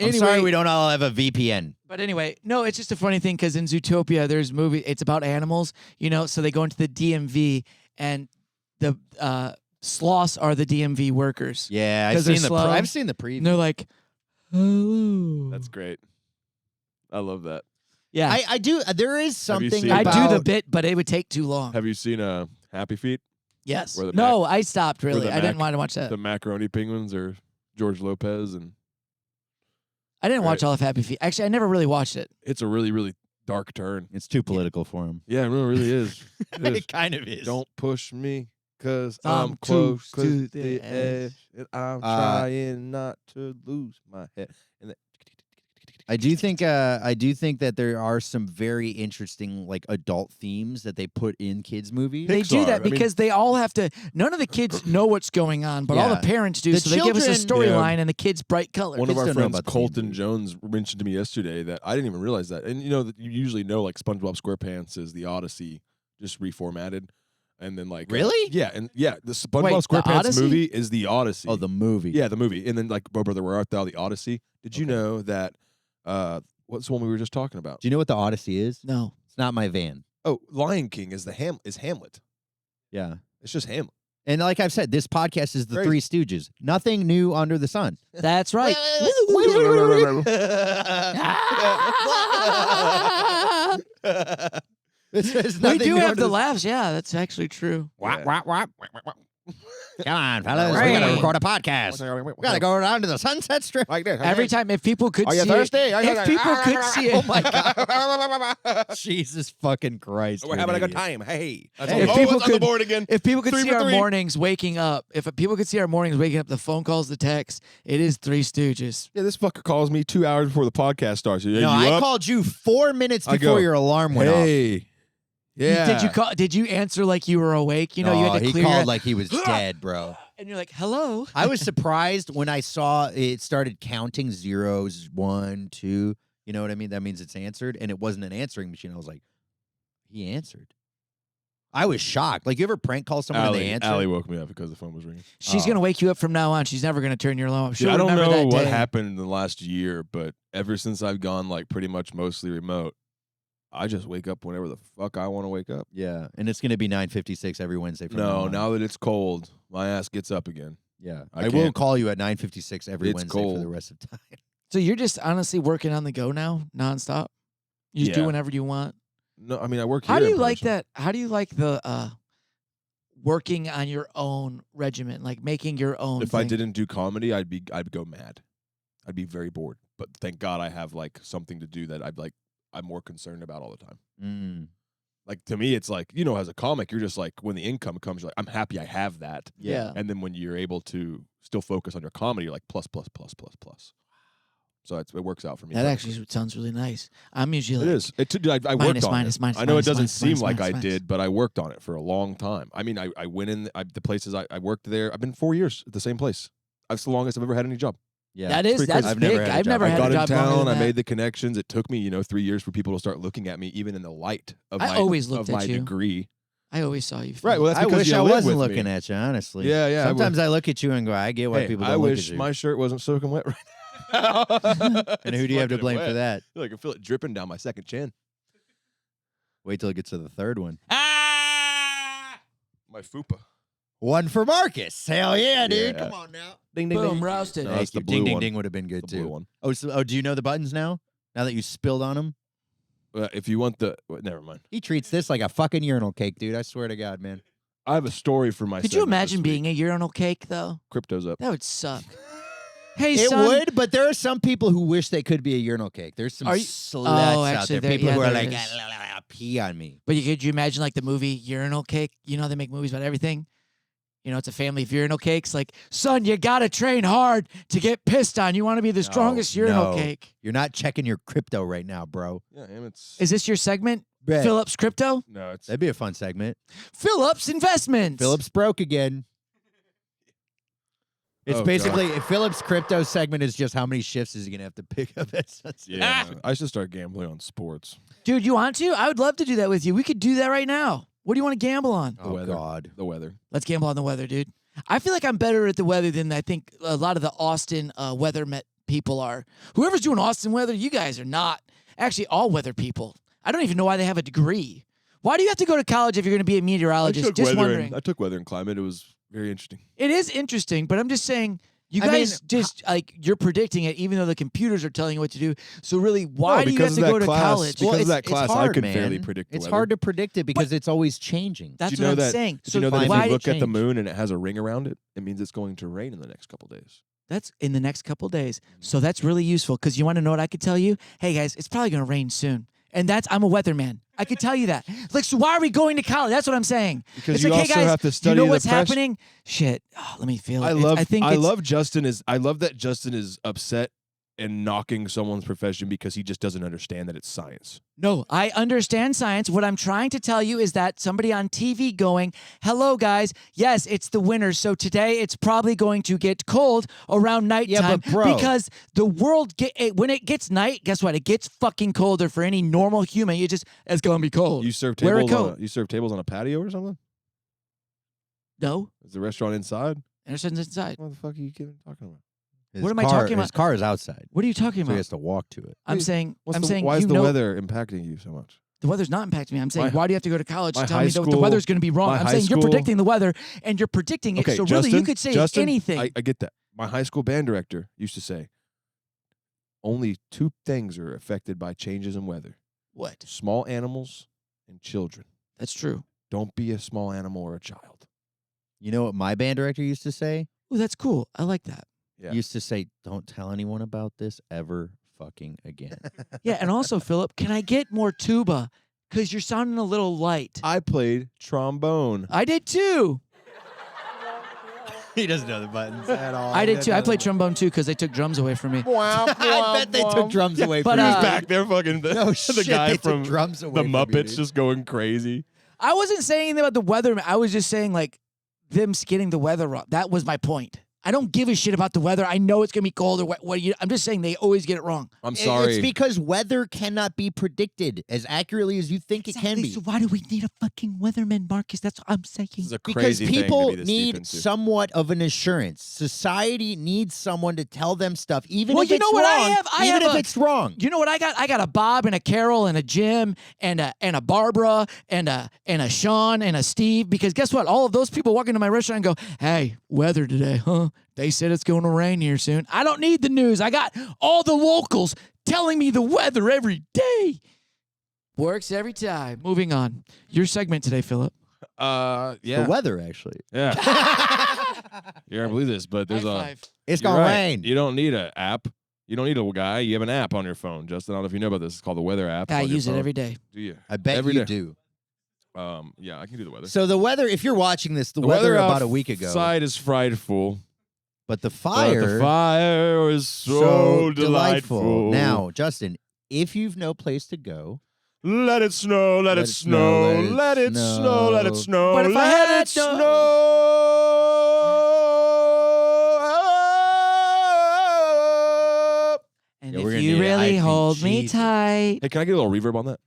I'm sorry we don't all have a VPN. But anyway, no, it's just a funny thing because in Zootopia, there's movie. It's about animals, so they go into the DMV and the sloths are the DMV workers. Yeah, I've 'Cause they're seen the slow. I've seen the preview. And they're like, hello. That's great. I love that. Yeah, I do. There is Have you something seen- I about do the bit, but it would take too long. Have you seen Happy Feet? Yes. Where the No, I stopped. where Really, the I didn't mac- want to watch that. The Macaroni Penguins or George Lopez, and I didn't watch Right. all of Happy Feet. Actually, I never really watched it. it's a really, really dark turn. It's too political for him. Yeah, it really is. It is. It kind of is. Don't push me, cause I'm I'm close too to the the edge, and I'm trying not to lose my head. And I do think that there are some very interesting like adult themes that they put in kids movies. They do Pixar, that I mean- because they all have to. None of the kids know what's going on, but all the Yeah. parents do. The So they give us a children- storyline and the kids bright colors. one of Kids our don't know friends, about the Colton movie. Jones, mentioned to me yesterday that I didn't even realize that. And you know that you usually know like SpongeBob SquarePants is the Odyssey, just reformatted, and then like Really? the SpongeBob Wait, the SquarePants Odyssey? movie is the Odyssey. Oh, the movie. Yeah, the movie, and then like Oh Brother Where Art Thou, the Odyssey. Did you know that? What's the one we were just talking about? Do you know what the Odyssey is? No. It's not my van. Oh, Lion King is Hamlet. Yeah. It's just Hamlet. And like I've said, this podcast is the Crazy. Three Stooges. Nothing new under the sun. That's right. There's We nothing do new have under the laughs. Yeah, that's actually true. Wop, wop, wop. Come on, fellas. We Right. gotta record a podcast. We gotta go down to the Sunset Strip. Like this. Every time, if people could Are you see thirsty? it, if people could see it, Oh my god. Jesus fucking Christ. We're you're having a an good idiot. time. Hey. Hey, if oh, people it's on the could- board again. if people could 3 see for our 3. mornings waking up, if people could see our mornings waking up, the phone calls, the texts, it is Three Stooges. Yeah, this fucker calls me 2 hours before the podcast starts. Yeah, No, you I up? called you 4 minutes I before go, your alarm went off. Hey. Yeah. Did you call? Did you answer like you were awake? You know, you had to he clear. called your- like he was dead, bro. and you're like, "Hello." I was surprised when I saw it started counting zeros, 1, 2. You know what I mean? That means it's answered, and it wasn't an answering machine. I was like, he answered. I was shocked. Like, you ever prank call someone and they answer? Allie woke me up because the phone was ringing. She's gonna wake you up from now on. She's never gonna turn your alarm off. She'll I don't remember know that what day. happened in the last year, but ever since I've gone like pretty much mostly remote, I just wake up whenever the fuck I want to wake up. Yeah, and it's going to be 9:56 every Wednesday from now No, on. now that it's cold, my ass gets up again. Yeah, I I will can't. call you at 9:56 every It's Wednesday for the cold. rest of time. So you're just honestly working on the go now, nonstop. You just do Yeah. whenever you want. No, I mean I work How here do in you like person. that? How do you like the working on your own regiment, like making your own? If I thing? didn't do comedy, I'd go mad. I'd be very bored. But thank God I have like something to do that I'm more concerned about all the time. Mm. Like to me, it's like, you know, as a comic, you're just like when the income comes, you're like, I'm happy I have that. Yeah. And then when you're able to still focus on your comedy, you're like plus, plus, plus, plus, plus. So it works out for me. That perfectly. actually sounds really nice. I'm usually It like, is. I worked minus, on minus, it. minus, I know minus, it doesn't minus, seem minus, like minus, I minus. did, but I worked on it for a long time. I mean, I went in the places I worked there. I've been 4 years at the same place. That's the longest I've ever had any job. Yeah, that is pretty that's crazy. big. I've never I've had a never job. had I a got job in longer town. than I that. made the connections. It took me, 3 years for people to start looking at me, even in the light of I my always looked of at my you. degree. I always saw you. Right. Well, that's I because wish you I live wasn't with looking me. at you, honestly. Yeah, yeah. Sometimes I look at you and go, I get why Hey, people I don't look wish at you. my shirt wasn't soaking wet right now. And who do you have to It's blame fucking for wet. that? I can feel it dripping down my second chin. Wait till it gets to the third one. My fupa. One for Markus. Hell yeah, dude. Yeah. Come on now. Ding, ding, Boom, ding. roasted. No, Thank it's the you. blue Ding, ding, one. ding would have been good, The blue too. one. Oh, do you know the buttons now? Now that you spilled on them? If you want never mind. He treats this like a fucking urinal cake, dude. I swear to God, man. I have a story for my. Could you segment imagine this week. being a urinal cake though? Crypto's up? That would suck. Hey, It son. would, but there are some people who wish they could be a urinal cake. There's some Are you- sluts Oh, out actually, there. there- People yeah, who are there like, is. pee on me. But could you imagine like the movie Urinal Cake? You know they make movies about everything. You know, it's a family of urinal cakes. Like, son, you gotta train hard to get pissed on. You want to be the strongest urinal no. cake. You're not checking your crypto right now, bro. Yeah, it's. Is this your segment? Bet. Phillips Crypto? No, it's. That'd be a fun segment. Phillips Investments. Phillips broke again. It's Oh, basically Phillips crypto segment is just how many shifts is he gonna have to pick up at Sunset? Yeah, I should start gambling on sports. Dude, you want to? I would love to do that with you. We could do that right now. What do you want to gamble on? Oh weather. God. The weather. Let's gamble on the weather, dude. I feel like I'm better at the weather than I think a lot of the Austin weather people are. Whoever's doing Austin weather, you guys are not. Actually, all weather people. I don't even know why they have a degree. Why do you have to go to college if you're going to be a meteorologist? Just wondering. I took weather and climate. It was very interesting. It is interesting, but I'm just saying, You I mean, guys just like you're predicting it, even though the computers are telling you what to do. So really, why do you because have to of go that to class- college? because of that class, I hard, could man. fairly predict the It's weather. hard to predict it because it's always changing. That's Did you what know I'm that? saying. Did So you know that if why you did look it at the change? moon and it has a ring around it, it means it's going to rain in the next couple days. That's in the next couple days. So that's really useful because you want to know what I could tell you? Hey guys, it's probably going to rain soon. And I'm a weatherman. I could tell you that. Like, so why are we going to college? That's what I'm saying. Because it's you like, also hey guys, have to you study know the what's press- happening? Shit. Oh, let me feel it. I love Justin. I love that Justin is upset and knocking someone's profession because he just doesn't understand that it's science. No, I understand science. What I'm trying to tell you is that somebody on TV going, hello, guys. Yes, it's the winter. So today it's probably going to get cold around nighttime. but bro. Because the world, when it gets night, guess what? It gets fucking colder for any normal human. It's going to be cold. You serve Wear a tables. coat. You serve tables on a patio or something? No. Is the restaurant inside? Anderson's inside. What the fuck are you talking about? What am I talking about? His car is outside. What are you talking So about? he has to walk to it. I'm saying, Why is the weather impacting you so much? The weather's not impacting me. I'm saying, why do you have to go to college to my tell high me that the school- weather's going to be wrong? my I'm high saying you're school- predicting the weather, and you're predicting it. Okay, so really, you Justin, could say Justin, anything. I get that. My high school band director used to say, only two things are affected by changes in weather. What? Small animals and children. That's true. Don't be a small animal or a child. You know what my band director used to say? Oh, that's cool. I like that. Yeah. He used to say, don't tell anyone about this ever fucking again. Yeah, and also, Philip, can I get more tuba? Because you're sounding a little light. I played trombone. I did too. He doesn't know the buttons at all. I did too. I played trombone too because they took drums away from me. I bet they took drums away but, from He you. was back there fucking the, No the shit, guy they took from drums away the from you, Muppets dude. just going crazy. I wasn't saying anything about the weather. I was just saying, like, them getting the weather wrong. That was my point. I don't give a shit about the weather. I know it's going to be cold or wet. I'm just saying they always get it wrong. I'm sorry. It's because weather cannot be predicted as accurately as you think it can be. So why do we need a fucking weatherman, Marcus? That's what I'm saying. This is a Because crazy people thing to be this deep need into. somewhat of an assurance. Society needs someone to tell them stuff, even Well, if you it's know what wrong. I have? I even have if a- it's wrong. You know what I got? I got a Bob and a Carol and a Jim and a Barbara and a Sean and a Steve. Because guess what? All of those people walk into my restaurant and go, "Hey, weather today, huh? They said it's going to rain here soon." I don't need the news. I got all the locals telling me the weather every day. Works every time. Moving on. Your segment today, Philip. Yeah. The weather, actually. Yeah. You're gonna believe this, but there's High a. five. It's You're gonna right. rain. You don't need an app. You don't need a guy. You have an app on your phone. Justin, I don't know if you know about this. It's called the weather app. I on your use it phone. every day. Do you? I bet every you day. do. Yeah, I can do the weather. So the weather, if you're watching this, the, the weather, weather about a week ago, outside is frightful. but the But fire, the fire is so delightful. Now, Justin, if you've no place to go, let it snow, let it snow, let it snow, let it snow, But if I let had it no- snow. And Yeah, we're if gonna you need really it. hold me Jesus. tight, Hey, can I get a little reverb on that?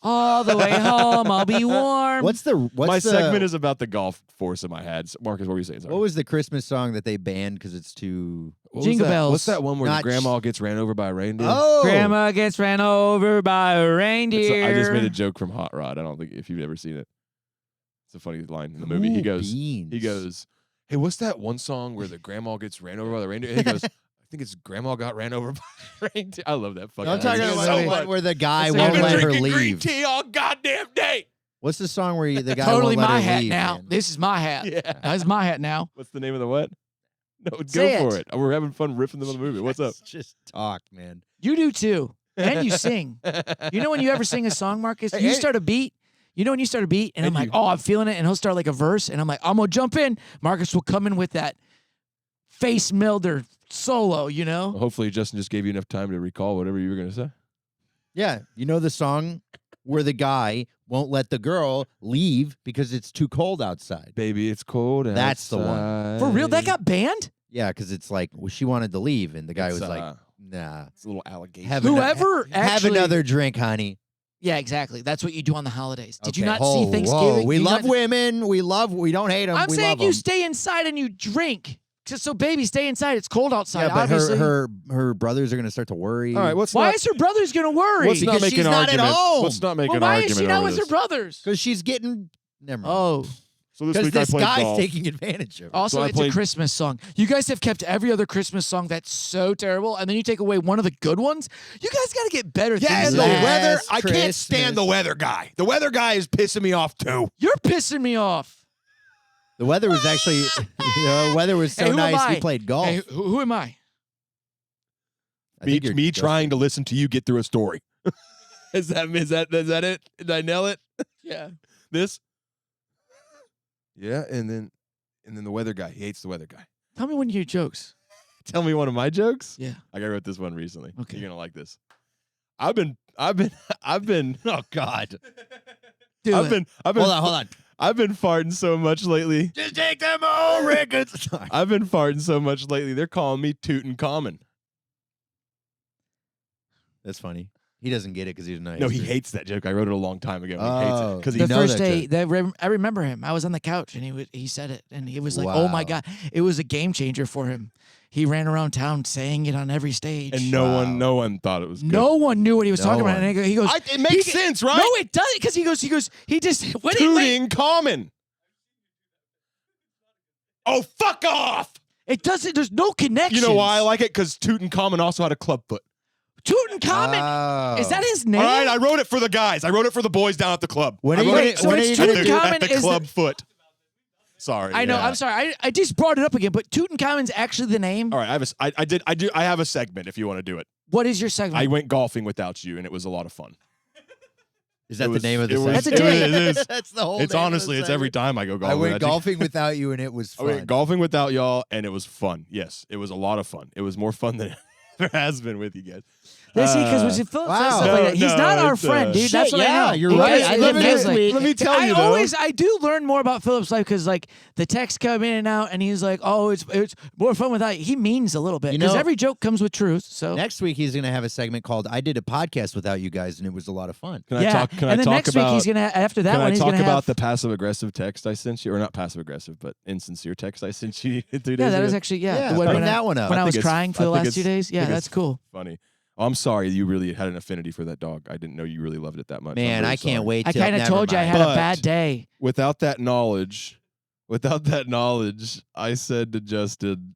all the way home, I'll be warm. what's My the segment is about the golf foursome I had. Marcus, what were you saying? Sorry. what was the Christmas song that they banned because it's too? What was Jingle that? Bells. What's that one where Not the grandma gets ran over by a reindeer? Oh, Grandma gets ran over by a reindeer. I just made a joke from Hot Rod. I don't think if you've ever seen it. It's a funny line in the movie. He Cool goes, beans. "Hey, what's that one song where the grandma gets ran over by the reindeer?" And he goes, "I think it's Grandma got ran over by a reindeer." I love that fucking. I'm talking movie about so the much. one where the guy I've won't been let her drinking green leave. tea all goddamn day. What's the song where the guy Totally won't let my her hat leave, now. man? This is my hat. Yeah. That's my hat now. What's the name of the what? No, Say go for it. it. We're having fun riffing them on the movie. What's up? Just talk, man. You do too. And you sing. You know when you ever sing a song, Marcus? Hey, You hey. start a beat. You know when you start a beat and I'm And like, you- oh, I'm feeling it. And he'll start like a verse. And I'm like, I'm going to jump in. Marcus will come in with that face melder solo, you know? Well, hopefully, Justin just gave you enough time to recall whatever you were going to say. Yeah, you know the song where the guy won't let the girl leave because it's too cold outside. Baby, it's cold. That's the one. outside. For real? That got banned? Yeah, because it's like well, she wanted to leave, and the guy It's, was like, "Nah, It's a little alligator. have Whoever have actually- another drink, honey." Yeah, exactly. That's what you do on the holidays. Did you Okay, not whoa, see Thanksgiving? whoa. We You love not- women. We don't hate them. I'm we saying love you 'em. stay inside and you drink. Just so, baby, stay inside. It's cold outside. Yeah, but obviously. her brothers are gonna start to worry. All right, what's Why not? is her brothers gonna worry? Let's not Because make she's an not at argument. home. Let's not make well, an why argument is she not over with this. her brothers? Because she's getting. Never mind. Oh, So this Because week I this played guy's golf. taking advantage of it. Also, So I it's played- a Christmas song. You guys have kept every other Christmas song that's so terrible, and then you take away one of the good ones. You guys got to get better. Yeah, things and the than that. weather. I Christmas. can't stand the weather guy. The weather guy is pissing me off too. You're pissing me off. The weather was actually the weather was so Hey, who am nice. We I? played golf. Hey, who am I? I think Me, you're me Justin. trying to listen to you get through a story. is that it? Did I nail it? Yeah. This? Yeah, and then the weather guy. He hates the weather guy. Tell me one of your jokes. Tell me one of my jokes. Yeah. I wrote this one recently. Okay. You're gonna like this. I've been. Oh God. Do I've it. been. Hold on. I've been farting so much lately. Just take them all records. Sorry. I've been farting so much lately. They're calling me Tutankhamun. That's funny. He doesn't get it because he's nice. No, he hates that joke. I wrote it a long time ago. He hates Oh. it because You The know first that day, joke. I remember him. I was on the couch and he said it, and he was like, "Oh my Wow. God!" It was a game changer for him. He ran around town saying it on every stage, and Wow. no one thought it was good. no one knew what he was No talking about. one. And he goes, It makes sense, right? No, it doesn't, because he just wait. Tutankhamun. Oh, fuck off! It doesn't. There's no connection. You know why I like it? Because Tutankhamun also had a club foot. Tutankhamun. Oh. Is that his name? All right, I wrote it for the guys. I wrote it for the boys down at the club. When I are you wrote gonna- it so when are it's you gonna do- Tutankhamun at the is club foot. Sorry. I know. Yeah. I'm sorry. I just brought it up again, but Tutankhamun's actually the name. All right, I have a segment if you want to do it. What is your segment? I went golfing without you, and it was a lot of fun. Is that It the was- name of the it was- segment? That's a day. It is. That's the whole It's name of the honestly, it's every segment. time I go golfing. I went without you. golfing without you, and it was I fun. went golfing without y'all, and it was fun. Yes, it was a lot of fun. It was more fun than it ever has been with you guys. Let's see, because when Philip says wow. stuff like that, he's No, not our it's, friend, dude. Shit, That's what yeah, I know. you're He right. does- I he live in feels this week. Let me tell you, I do learn more about Philip's life because like the texts come in and out, and he's like, "Oh, it's more fun without you." He means a little bit You because know- every joke comes with truth. So Next week he's gonna have a segment called "I did a podcast without you guys, and it was a lot of fun." Can yeah, I talk? Can and I then talk next about? week he's gonna after that Can one I he's talk gonna about have. the passive aggressive text I sent you, or not passive aggressive, but insincere text I sent you 3 days Yeah, that ago? is actually Yeah, when bring I- that one up. When I I was think it's- crying for I the think last 2 it's- days. I Yeah, think that's it's cool. Funny. Oh, I'm sorry. You really had an affinity for that dog. I didn't know you really loved it that much. I'm Man, very I can't sorry. wait. I till- kind of never told you I mind. had But- a bad day. Without that knowledge, I said to Justin.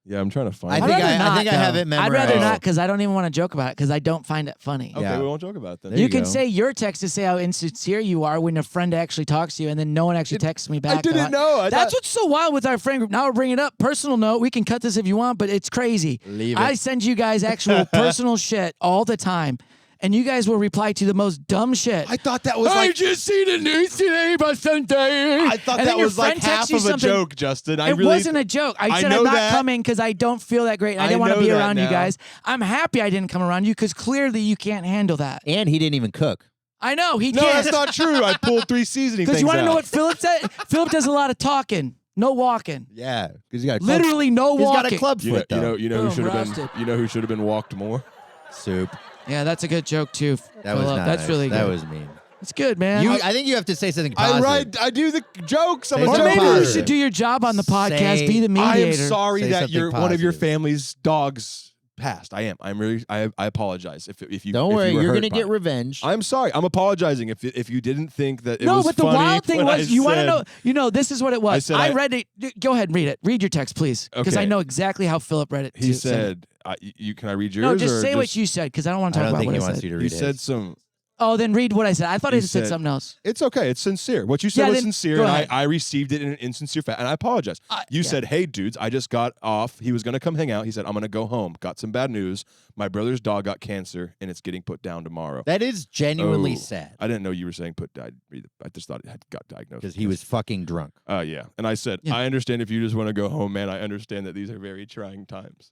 Yeah, I'm trying to find. I it. think I'd rather not, I think I have though. it memorized. I'd rather Oh. not because I don't even want to joke about it because I don't find it funny. Okay, Yeah. we won't joke about it then. There You you can go. say your text to say how insincere you are when a friend actually talks to you, and then no one actually texts me back. I didn't know. That's what's so wild with our friend group. Now we're bringing it up. Personal note. We can cut this if you want, but it's crazy. Leave it. I send you guys actual personal shit all the time, and you guys will reply to the most dumb shit. I thought that was I like. just seen the news today about something. I thought And then that your was like friend texts half you of a something. joke, Justin. I It really wasn't a joke. I I said know I'm not that. coming because I don't feel that great. And I I didn't want to know be that around you now. guys. I'm happy I didn't come around you because clearly you can't handle that. And he didn't even cook. I know he No, can't. that's not true. I pulled 3 seasoning Because things you want to know out. what Philip said? Philip does a lot of talking, no walking. Yeah, because he got a club, Literally no he's walking. got a club You know, foot though. you know who Boom, should have roasted. been. You know who should have been walked more. Soup. Yeah, that's a good joke too. That was Philip. not That's nice. really good. That was mean. It's good, man. I think you have to say something positive. I do the jokes. I'm Say a or something maybe you positive. should do your job on the podcast. Say- Be the I am mediator. sorry Say that something one of your positive. family's dogs passed. I am. I'm really. I apologize if you. Don't if worry, you were you're hurt gonna by get it. revenge. I'm sorry. I'm apologizing if you didn't think that it No, was but the funny wild thing when I was, you want to said- know, this is what it was. said I I- read it. Go ahead and read it. Read your text, please. Because I Okay. know exactly how Philip read it. He too. said, "You can I read yours?" No, just or say what you said because I don't want to I talk don't about think what he I wants said. you to You read said his. some. Oh, then read what I said. I thought You he said said- something else. It's okay. It's sincere. What you said Yeah, was then sincere, go and ahead. I received it in an insincere fashion, and I apologize. You yeah. said, "Hey, dudes, I just got off. He was going to come hang out. He said, I'm going to go home. Got some bad news. My brother's dog got cancer, and it's getting put down tomorrow." That is genuinely Oh, sad I didn't know you were saying I just thought it had got diagnosed. because he was fucking drunk. Yeah. And I said, Yeah. I understand if you just want to go home, man. I understand that these are very trying times.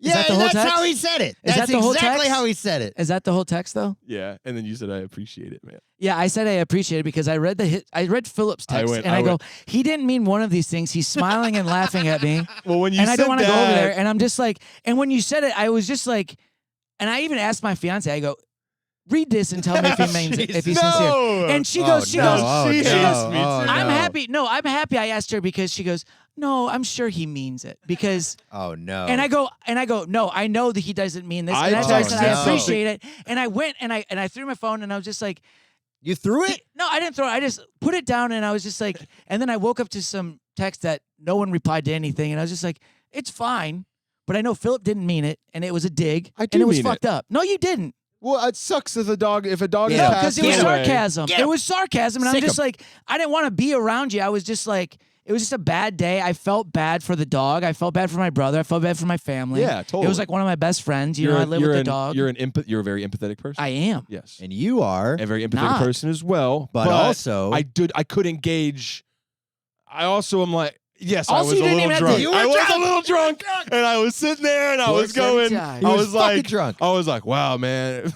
Is that the whole that's text? how he said it. Is That's that the whole exactly text? how he said it. Is that the whole text though? Yeah. And then you said, I appreciate it, man. Yeah, I said I appreciate it because I read Philip's I text went- and I I go, went- he didn't mean one of these things. He's smiling and laughing at me. Well, when you And I said don't want to go over that- there. And I'm just like, and when you said it, I was just like, and I even asked my fiance, I go, read this and tell me if he means it, if he's sincere. And she goes, she no. goes, Oh, she no. hates me Oh, too. I'm no. happy. No, I'm happy I asked her because she goes, no, I'm sure he means it because. Oh no. And I go, no, I know that he doesn't mean this. I And that's why I texted said I something- appreciate it. And I went and I threw my phone and I was just like, You threw it? No, I didn't throw it. I just put it down, and I was just like, and then I woke up to some text that no one replied to anything, and I was just like, it's fine. But I know Philip didn't mean it, and it was a dig, I do and it was mean fucked up. No, you didn't. Well, it sucks if a dog is No, because it was sarcasm. It was sarcasm, and I'm just like, I didn't want to be around you. I was just like, it was just a bad day. I felt bad for the dog. I felt bad for my brother. I felt bad for my family. Yeah, totally. It was like one of my best friends. You know, I live with the dog. You're a very empathetic person. I am. Yes. And you are a very empathetic person as well. But also, I couldn't gauge. I also am like, yes, Also, I was you a didn't little even drunk. have to- I was a little drunk, and I was sitting there, and I was going. I was like, drunk. I was like, wow, man.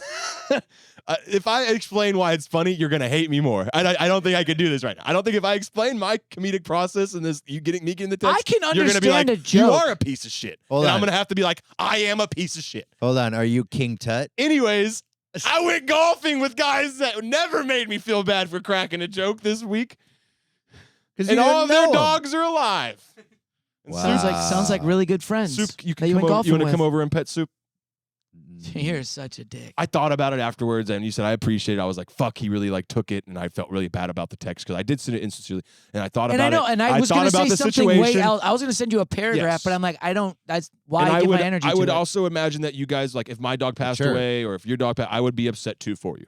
If I explain why it's funny, you're gonna hate me more. I don't think I could do this right now. I don't think if I explain my comedic process and this, you getting the text, I can you're gonna be like, understand a joke. you are a piece of shit. Hold and on. I'm gonna have to be like, I am a piece of shit. Hold on. Are you King Tut? Anyways, I went golfing with guys that never made me feel bad for cracking a joke this week, and all of their dogs are alive. Wow. Sounds like really good friends. Soup, you that can you come went over, golfing you want to with. come over and pet Soup? You're such a dick. I thought about it afterwards, and you said I appreciate it. I was like, "Fuck," he really like took it, and I felt really bad about the text because I did send it insincerely, and I thought And about I know, it. and I was thought going to about say the something situation. way else. I was going to send you a paragraph, Yes. but I'm like, I don't. That's why And I give would, my energy I to would it. also imagine that you guys, like, if my dog passed Sure. away or if your dog passed, I would be upset too for you.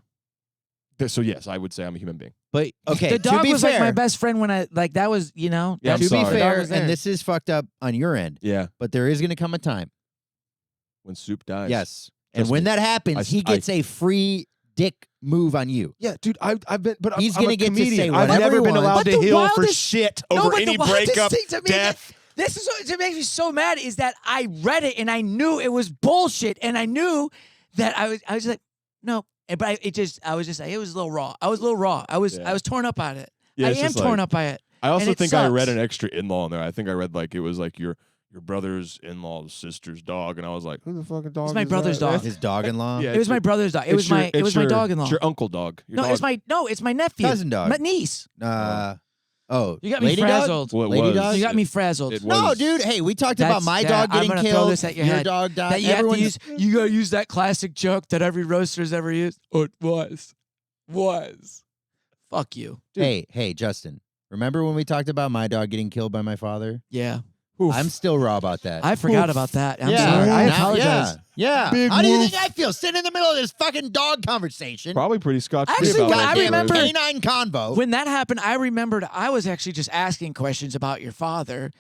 So yes, I would say I'm a human being. But okay, the dog to be was fair, like my best friend when I like that was Yeah, I'm to be sorry. The dog fair, was there. and this is fucked up on your end, Yeah, but there is going to come a time. when Soup dies. Yes. And Trust when me. that happens, he gets a free dick move on you. Yeah, dude, I've been, but He's I'm gonna a get to comedian. say I've whatever never he been wants. allowed But to the heal for wildest- shit No, over but any the wildest breakup, thing to me death. This is what makes me so mad is that I read it and I knew it was bullshit and I knew that I was like, no. But I was just like, it was a little raw. I was a little raw. I was torn up by it. Yeah, I it's am just torn like- up by it. I also and it think I read sucks. an extra in-law in there. I think I read like it was like your brother's in-law's sister's dog, and I was like, who the fucking dog? It's my is brother's that? dog. His dog-in-law? Yeah, It was my brother's dog. It was my dog-in-law. It's your uncle dog. Your No, dog. it's my nephew. Cousin dog. My niece. Oh, You got me lady frazzled. dog? Well, it Lady was. dog? You got me frazzled. It No, was- dude. Hey, we talked That's- about my that- dog I'm getting gonna throw killed. this at your your head. dog died. That you have to Everyone's- use. You gotta use that classic joke that every roaster's ever used. Oh, it was. Fuck you. Hey, Justin. Remember when we talked about my dog getting killed by my father? Yeah. I'm still raw about that. I forgot about that. I'm yeah, sorry. I now- apologize. Yeah. Big How do you woof. think I feel sitting in the middle of this fucking dog conversation? Probably pretty scotch-free Actually, about I it. remember- canine convo. When that happened, I remembered I was actually just asking questions about your father.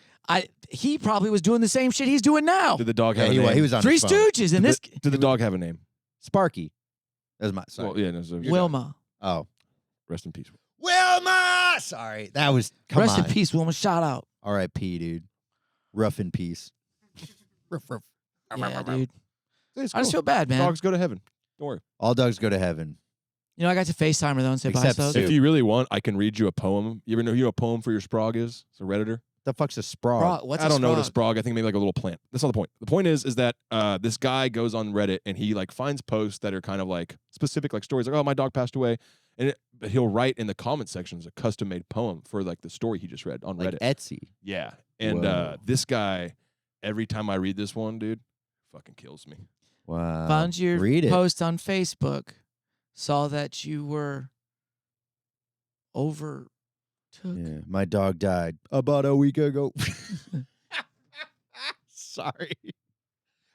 He probably was doing the same shit he's doing now. Did the dog yeah, have a he, name? he was on Three his phone. Stooges and this Did the dog have a name? Sparky. That was my sorry. Well, yeah, no, so Wilma. Oh. rest in peace. Wilma! Sorry. That was come Rest on. in peace, Wilma. Shout out. R.I.P., dude. Rough in peace. Ruff. Yeah, dude. It's I just cool. feel bad, man. Dogs go to heaven. Don't worry. All dogs go to heaven. You know, I got to FaceTime her though and say bye. Except So Sue. If you really want, I can read you a poem. You ever know a poem for your sprog is? It's a Redditor. The fuck's a sprawl? Bro, what's I a don't know what a sprog? sprog. I think maybe like a little plant. That's not the point. The point is that this guy goes on Reddit and he like finds posts that are kind of like specific, like stories like, oh, my dog passed away, and but he'll write in the comment sections a custom made poem for like the story he just read on Like Reddit. Etsy. Yeah, and Whoa. this guy, every time I read this one, dude, fucking kills me. Wow. Found your Read it. post on Facebook. Saw that you were overtook. Yeah, my dog died about a week ago. Sorry.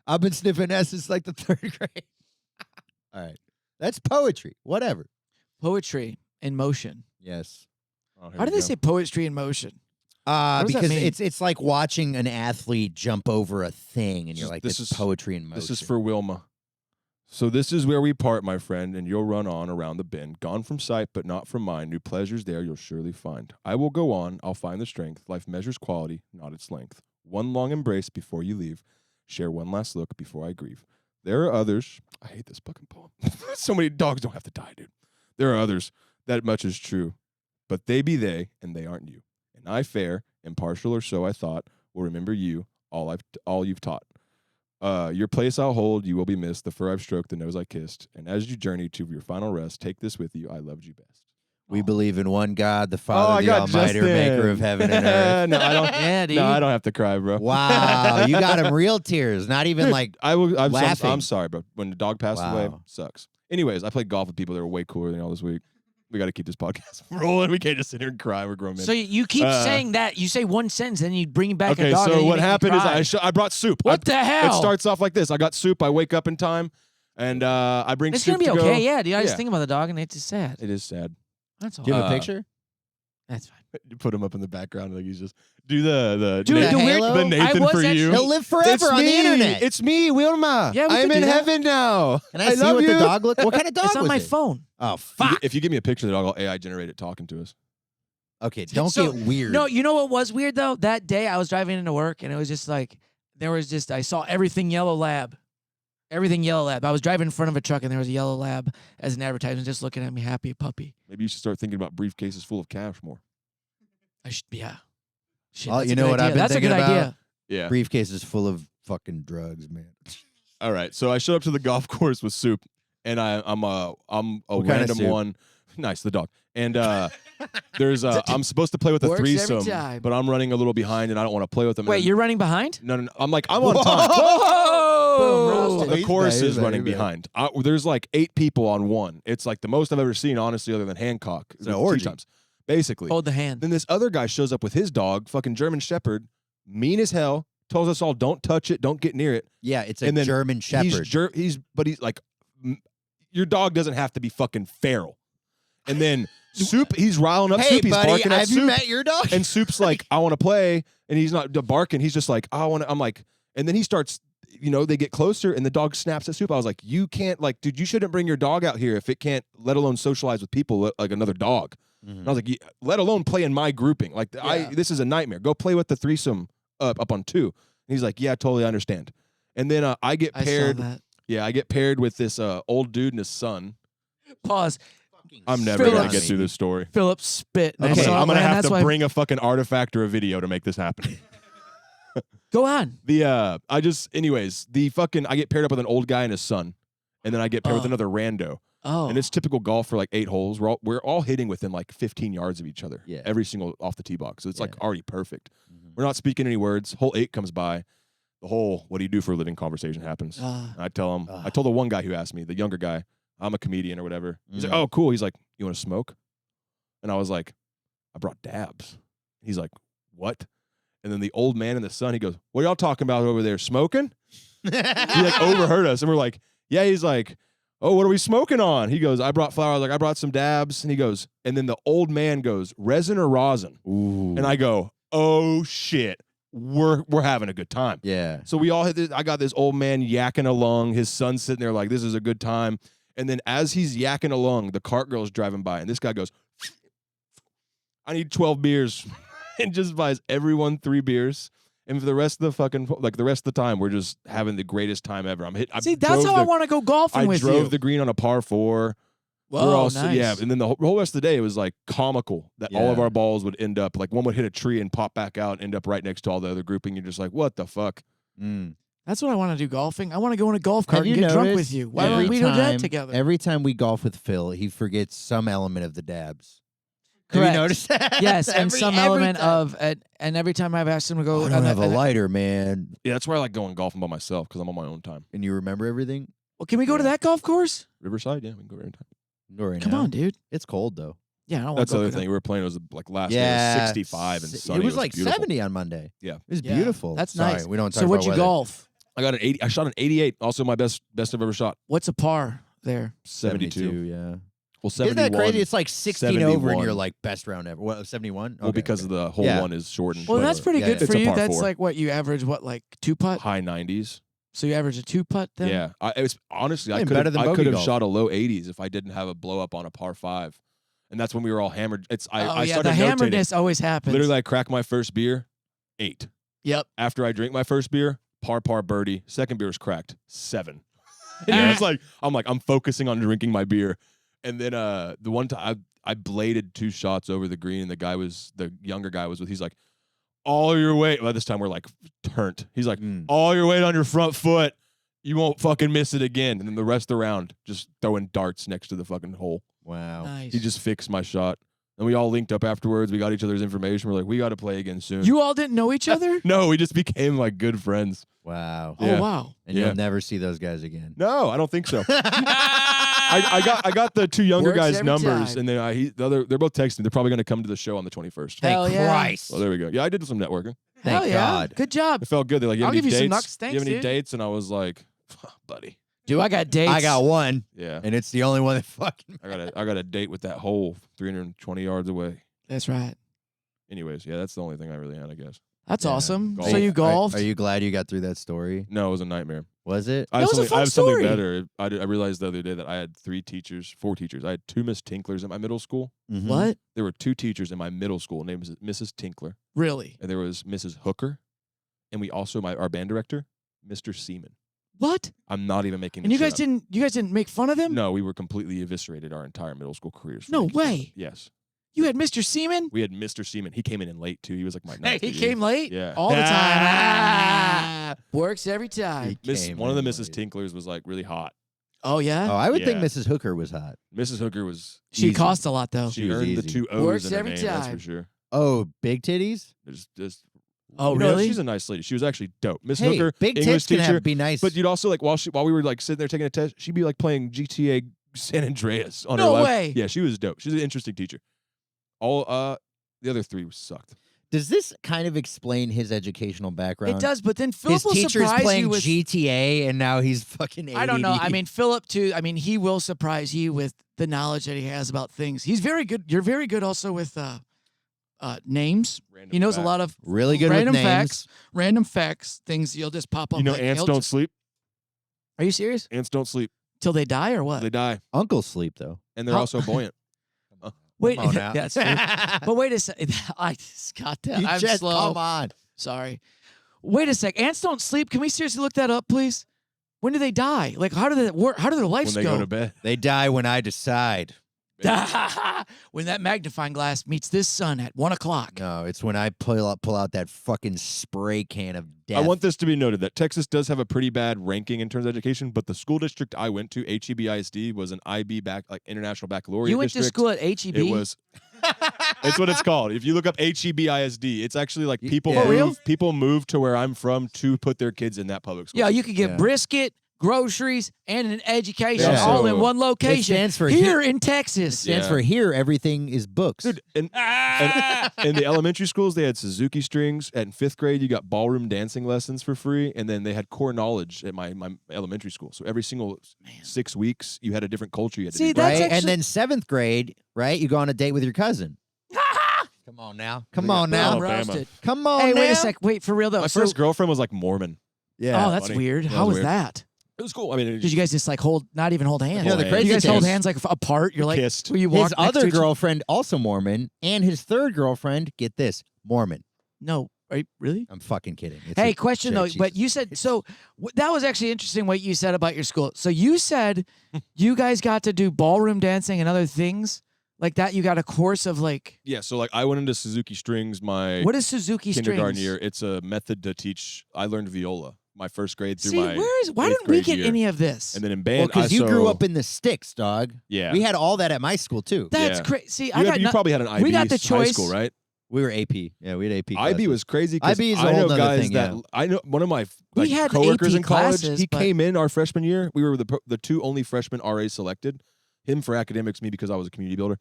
I've been sniffing S since like the 3rd grade. All right. That's poetry. Whatever. Poetry in motion. Yes. Oh, here How we do they go. say poetry in motion? What does that Because mean? it's like watching an athlete jump over a thing and you're like, This this is- is poetry in motion. This is for Wilma. So this is where we part, my friend, and you'll run on around the bend. Gone from sight, but not from mind. New pleasures there you'll surely find. I will go on, I'll find the strength. Life measures quality, not its length. One long embrace before you leave. Share one last look before I grieve. There are others. I hate this fucking poem. So many dogs don't have to die, dude. There are others. That much is true. But they be they, and they aren't you. And I fair, impartial or so I thought, will remember you, all you've taught. Your place I'll hold, you will be missed. The fur I've stroked, the nose I kissed. And as you journey to your final rest, take this with you. I loved you best. We believe in one God, the I Father, the got Almighty, Justin. maker of heaven and earth. No, I don't. Yeah, dude. No, I don't have to cry, bro. Wow. You got him real tears. Not even Dude, like I'm laughing. sorry, bro. When the dog passed away, Wow. sucks. Anyways, I played golf with people that were way cooler than y'all this week. We got to keep this podcast rolling. We can't just sit here and cry. We're grown men. So you keep saying that. You say one sentence, then you bring back okay, a dog. so what happened is I brought soup. What the hell? It starts off like this. I got soup. I wake up in time, and I bring It's soup going to be go. okay. Yeah, dude. I just think about the dog, and it's just sad. It is sad. That's all. Do you have a picture? That's fine. You put him up in the background like he's just do the Dude, Nathan, the weird- the Nathan for you. He'll live forever on the internet. It's me, Wilma. Yeah, we I'm could in do that. heaven now. Can I see love what you. the dog look? What kind of dog It's on was my it? phone. Oh, fuck. If you give me a picture of the dog, I'll AI generate it talking to us. Okay, don't So- get weird. No, you know what was weird, though? That day I was driving into work, and it was just like, I saw everything yellow lab. Everything yellow lab. I was driving in front of a truck, and there was a yellow lab as an advertisement just looking at me, happy puppy. Maybe you should start thinking about briefcases full of cash more. I should, yeah. Shit, Oh, that's you a know good what idea. I've been That's thinking a good about? idea. Yeah. Briefcases full of fucking drugs, man. All right. So I showed up to the golf course with soup, and I'm a What kind of random soup? one. Nice, the dog. And there's I'm supposed to play with a Works every threesome, time. but I'm running a little behind, and I don't want to play with them. Wait, And you're running behind? no. I'm like I'm on time. Whoa! The He's course bad, is he's running bad. behind. There's like 8 people on one. It's like the most I've ever seen, honestly, other than Hancock. It's an Tee orgy. times, basically. Hold the hand. Then this other guy shows up with his dog, fucking German Shepherd, mean as hell. Tells us all, don't touch it, don't get near it. Yeah, it's a And then German Shepherd. He's like, your dog doesn't have to be fucking feral. And then Soup, he's riling up Hey, Soup. He's buddy, barking at have you Soup. met your dog? And Soup's like, I want to play. And he's not barking. He's just like, I want to. I'm like, and then he starts, they get closer and the dog snaps at Soup. I was like, you can't, dude, you shouldn't bring your dog out here if it can't, let alone socialize with people like another dog. And I was like, let alone play in my grouping. This is a nightmare. Go play with the threesome up on 2. And he's like, yeah, totally understand. And then I get paired. I saw that. Yeah, I get paired with this old dude and his son. Pause. I'm never going to Phillips. get through this story. Philip spit. And I Okay, saw I'm it, going to and have that's to why- bring a fucking artifact or a video to make this happen. Go on. Anyways, I get paired up with an old guy and his son. And then I get paired with Oh. another rando. Oh. And it's typical golf for like 8 holes. We're all hitting within like 15 yards of each other. Yeah. Every single off the tee box. So it's like Yeah. already perfect. We're not speaking any words. Hole 8 comes by. The whole "what do you do for a living" conversation happens. I tell him. I told the one guy who asked me, the younger guy, I'm a comedian or whatever. He's like, oh, cool. He's like, you want to smoke? And I was like, I brought dabs. He's like, what? And then the old man and the son, he goes, what are y'all talking about over there? Smoking? He like overheard us. And we're like, yeah. He's like, oh, what are we smoking on? He goes, I brought flour. I was like, I brought some dabs. And he goes, and then the old man goes, resin or rosin? Ooh. And I go, oh shit. We're having a good time. Yeah. So we all hit this. I got this old man yakking along. His son's sitting there like, this is a good time. And then as he's yakking along, the cart girl's driving by. And this guy goes, I need 12 beers. And just buys everyone 3 beers. And for the rest of the time, we're just having the greatest time ever. See, that's how I want to go golfing with you. I drove the green on a par 4. Whoa, We're all nice. Yeah, and then the whole rest of the day it was like comical that all of our balls would end up like one would hit a tree and pop back out and end up right next to all the other grouping. You're just like, what the fuck? That's what I want to do golfing. I want to go in a golf cart Have and you get drunk noticed with you. Why every don't we do that time- together? Every time we golf with Phil, he forgets some element of the dabs. Correct. Have you noticed that? Yes, and some element time. of and every time I've asked him to go, I don't have a lighter, man. Yeah, that's why I like going golfing by myself because I'm on my own time. And you remember everything? Well, can we go to that golf course? Riverside, yeah, we can go anytime. Go right Come now. on, dude. It's cold though. Yeah, I don't That's the want other to go. thing. We were playing. It was like last day. Yeah, It was 65 and sunny. It was like beautiful. 70 on Monday. Yeah, It was Yeah, beautiful. That's Sorry, nice. we don't talk So about what'd you weather. golf? I got an 80. I shot an 88. Also, my best I've ever shot. What's a par there? 72. Yeah. Well, 71. Isn't that crazy? It's like 16 over and 71. you're like best round ever. What, 71? Well, because of the hole 1 is shortened. Well, but that's pretty Yeah, good yeah. for It's a you. par That's 4. like what you average. What, like 2-putt? High 90s. So you average a 2-putt then? Yeah, it was honestly I Ain't could better have than I bogey could have golf. shot a low 80s if I didn't have a blow up on a par 5, and that's when we were all hammered. I Oh, yeah, started the notating. hammeredness always happens. Literally, I cracked my first beer, 8. Yep. After I drink my first beer, par birdie. Second beer was cracked, 7. And it was like I'm focusing on drinking my beer, and then the one time I bladed 2 shots over the green, and the younger guy was with. He's like, all your weight. Well, this time we're like turnt. He's like, all your weight on your front foot. You won't fucking miss it again. And then the rest of the round, just throwing darts next to the fucking hole. Wow. Nice. He just fixed my shot. And we all linked up afterwards. We got each other's information. We're like, we got to play again soon. You all didn't know each other? No, we just became like good friends. Wow. Yeah. Oh, wow. And you'll never see those guys again. No, I don't think so. I got the two younger Works guys' every numbers, time. and then they're both texting. They're probably going to come to the show on the 21st. Hell Thank yeah. Christ. Well, there we go. Yeah, I did some networking. Thank Hell yeah. God. Good job. It felt good. They're like, you have I'll any give you some dates? knocks. Thanks, you have any dude. dates? And I was like, buddy. Dude, I got dates. I got one, Yeah. and it's the only one that fucking. I got a date with that hole 320 yards away. That's right. Anyways, yeah, that's the only thing I really had, I guess. That's Yeah. awesome. Golf. So you golfed? Are you glad you got through that story? No, it was a nightmare. Was it? I That have was a something, fun I have something story. better. I realized the other day that I had 4 teachers. I had 2 Miss Tinklers at my middle school. Mhm. What? There were 2 teachers in my middle school. Named Mrs. Tinkler, Really? and there was Mrs. Hooker, and we also our band director, Mr. Seaman. What? I'm not even making. And this you guys shit up. didn't make fun of them? No, we were completely eviscerated our entire middle school careers. for No making fun of way. it. Yes, You had Mr. Seaman? we had Mr. Seaman. He came in late too. He was like my ninth. He dude. came late? Yeah. All the time. Ah. Works every time. One of the Mrs. Tinklers was like really hot. Oh, yeah? Oh, I would think Yeah. Mrs. Hooker was hot. Mrs. Hooker was. She easy. cost a lot, though. She She was earned the easy. 2 O's Works in her every name. That's time. for sure. Oh, big titties? Just Oh, you know, really? she's a nice lady. She was actually dope. Miss Hey, Hooker, big English tits can teacher. be nice. But you'd also like while we were like sitting there taking a test, she'd be like playing GTA San Andreas on her No live. way. Yeah, she was dope. She's an interesting teacher. All the other 3 sucked. Does this kind of explain his educational background? It does, but then Philip His will teacher's surprise playing you with... GTA, and now he's fucking I don't know. I ADD. mean, Philip, too. I mean, he will surprise you with the knowledge that he has about things. He's very good. You're very good also with names. Random He knows fact. a lot of really good random with names. facts. Random facts, things you'll just pop up. You know, like, ants he'll don't just- sleep. Are you serious? Ants don't sleep. Till they die or what? They die, Uncles sleep, though. and they're How- also buoyant. Wait, Come on now. that's true. But wait a second. I just got that. You I'm just slow. come on. Sorry. Wait a sec. Ants don't sleep. Can we seriously look that up, please? When do they die? Like, how do they work? How do their lives When they go to bed. They die when I decide. When that magnifying glass meets this sun at 1 o'clock. No, it's when I pull out that fucking spray can of death. I want this to be noted that Texas does have a pretty bad ranking in terms of education, but the school district I went to, HEB-ISD, was an IB International Baccalaureate You went to district. school at HEB? It was. It's what it's called. If you look up HEB-ISD, it's actually like people Yeah. For real? people move to where I'm from to put their kids in that public school. Yeah, you could get Yeah. brisket, groceries, and an education Yeah. all in So- one location. stands for here in Texas. stands Yeah. for here, everything is books. Dude, and in the elementary schools, they had Suzuki strings. In 5th grade, you got ballroom dancing lessons for free, and then they had core knowledge at my elementary school. So every single 6 weeks, you had a different culture you had to See, do. that's right? And actually- then 7th grade, right? You go on a date with your cousin. Come on now. Come on I'm now. Alabama. roasted. Come on Hey, now. wait a sec. Wait, for real though. My So- first girlfriend was like Mormon. Yeah. oh, that's funny. weird. That How was was weird. that? It was cool. I mean, Did you guys just like not even hold hands? You know, the Hold crazy you guys thing hold is hands like apart. You're like, Kissed. will you walk his next to other each other? girlfriend, also Mormon, and his third girlfriend, get this, Mormon. No, are you, really? I'm fucking kidding. It's Hey, a question chick, though. But Jesus. you said so. That was actually interesting what you said about your school. So you said you guys got to do ballroom dancing and other things like that. You got a course of like, yeah. So like, I went into Suzuki strings my what is Suzuki kindergarten strings? year. It's a method to teach. I learned viola my first grade through See, my. why 8th didn't we grade get year. any of this? And then in Well, band, because you grew so- up in the sticks, dog. Yeah. We had all that at my school, too. That's yeah. crazy. See, You probably had an IB we got the high choice. school, right? We were AP. Yeah, we had AP. IB classes. was crazy. 'Cause IB is a I whole know nother guys thing, that yeah. I know. One of my We like, had coworkers AP in college. classes, He but- came in our freshman year. We were the 2 only freshmen RAs selected. Him for academics, me because I was a community builder.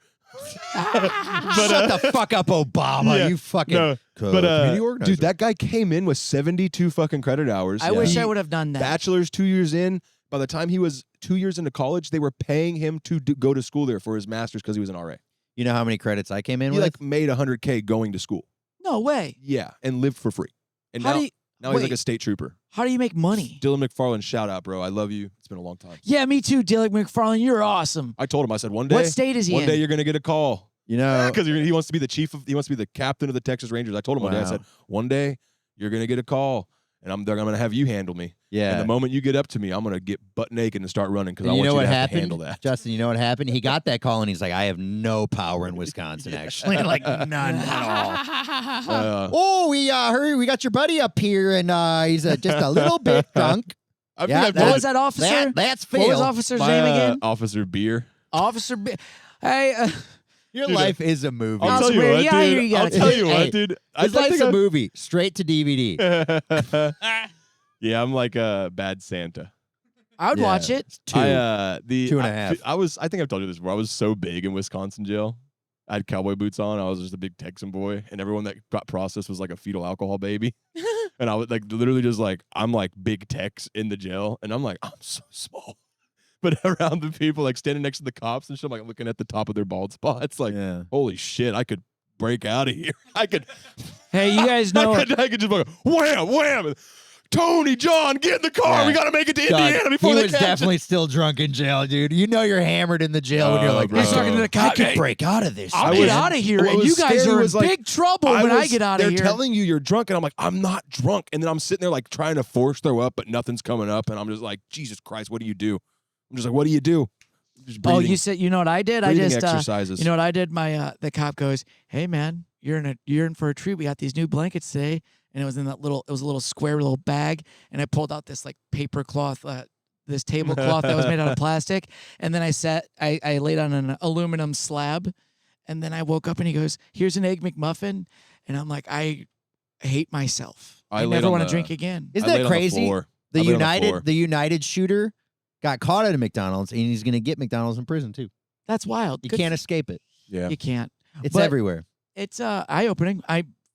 Shut the fuck up, Obama. Yeah. You fucking. No, community But organizer. dude, that guy came in with 72 fucking credit hours. I wish He- I would have done that. Bachelor's 2 years in. By the time he was 2 years into college, they were paying him to go to school there for his master's because he was an RA. You know how many credits I came in He with? like made $100K going to school. No way. Yeah, and lived for free. And How now, do you, now he's like wait. a state trooper. How do you make money? Dylan McFarland, shout out, bro. I love you. It's been a long time. Yeah, me too, Dylan McFarland. You're awesome. I told him, I said, one day, What state is he one in? day you're gonna get a call. You know, Because he wants to be the he wants to be the captain of the Texas Rangers. I told him one day, I Wow. said, one day you're gonna get a call, and I'm gonna have you handle me. yeah. And the moment you get up to me, I'm gonna get butt naked and start running because I And you want know you what to have happened, to handle that. Justin? You know what happened? He got that call and he's like, "I have no power in Wisconsin, actually, like none at all." Oh, we heard we got your buddy up here, and he's just a little bit drunk. I think Yeah, I've What told was that officer? That's Phil. What was officer's my, name again? Officer Beer. Officer B. Hey, Your Dude, life is a movie. I'll tell you what, Yeah, dude. you I'll gotta tell you Hey, what, dude. His life's a movie, straight to DVD. Yeah, I'm like a bad Santa. I would watch it. Two. 2.5. I think I've told you this before. I was so big in Wisconsin jail. I had cowboy boots on. I was just a big Texan boy, and everyone that got processed was like a fetal alcohol baby. And I was like, literally, just like I'm like big Tex in the jail, and I'm like, I'm so small. But around the people, like standing next to the cops and shit, I'm like looking at the top of their bald spots, like, holy shit, I could break out of here. I could. Hey, you guys know. I could just like wham, wham. Tony, John, get in the car. We got to make it to Indiana before he they was catch definitely it. still drunk in jail, dude. You know you're hammered in the jail when you're like, bro. He's talking to the cop. I could break out of this. I'll get out of here, what and was you guys scary are in was, like, big trouble when I get out of here. They're telling you you're drunk, and I'm like, I'm not drunk. And then I'm sitting there like trying to force throw up, but nothing's coming up, and I'm just like, Jesus Christ, what do you do? I'm just like, what do you do? Just breathing, you said, you know what I did? I breathing just exercises. you know what I did? My the cop goes, "Hey man, you're in for a treat. We got these new blankets today." And it was in it was a little square little bag, and I pulled out this like paper cloth, this tablecloth that was made out of plastic, and then I laid on an aluminum slab, and then I woke up and he goes, "Here's an egg McMuffin," and I'm like, I hate myself. I never want to drink again. Isn't that crazy? The United shooter got caught at a McDonald's, and he's going to get McDonald's in prison too. That's wild. You can't escape it. Yeah, you can't. It's everywhere. It's eye-opening.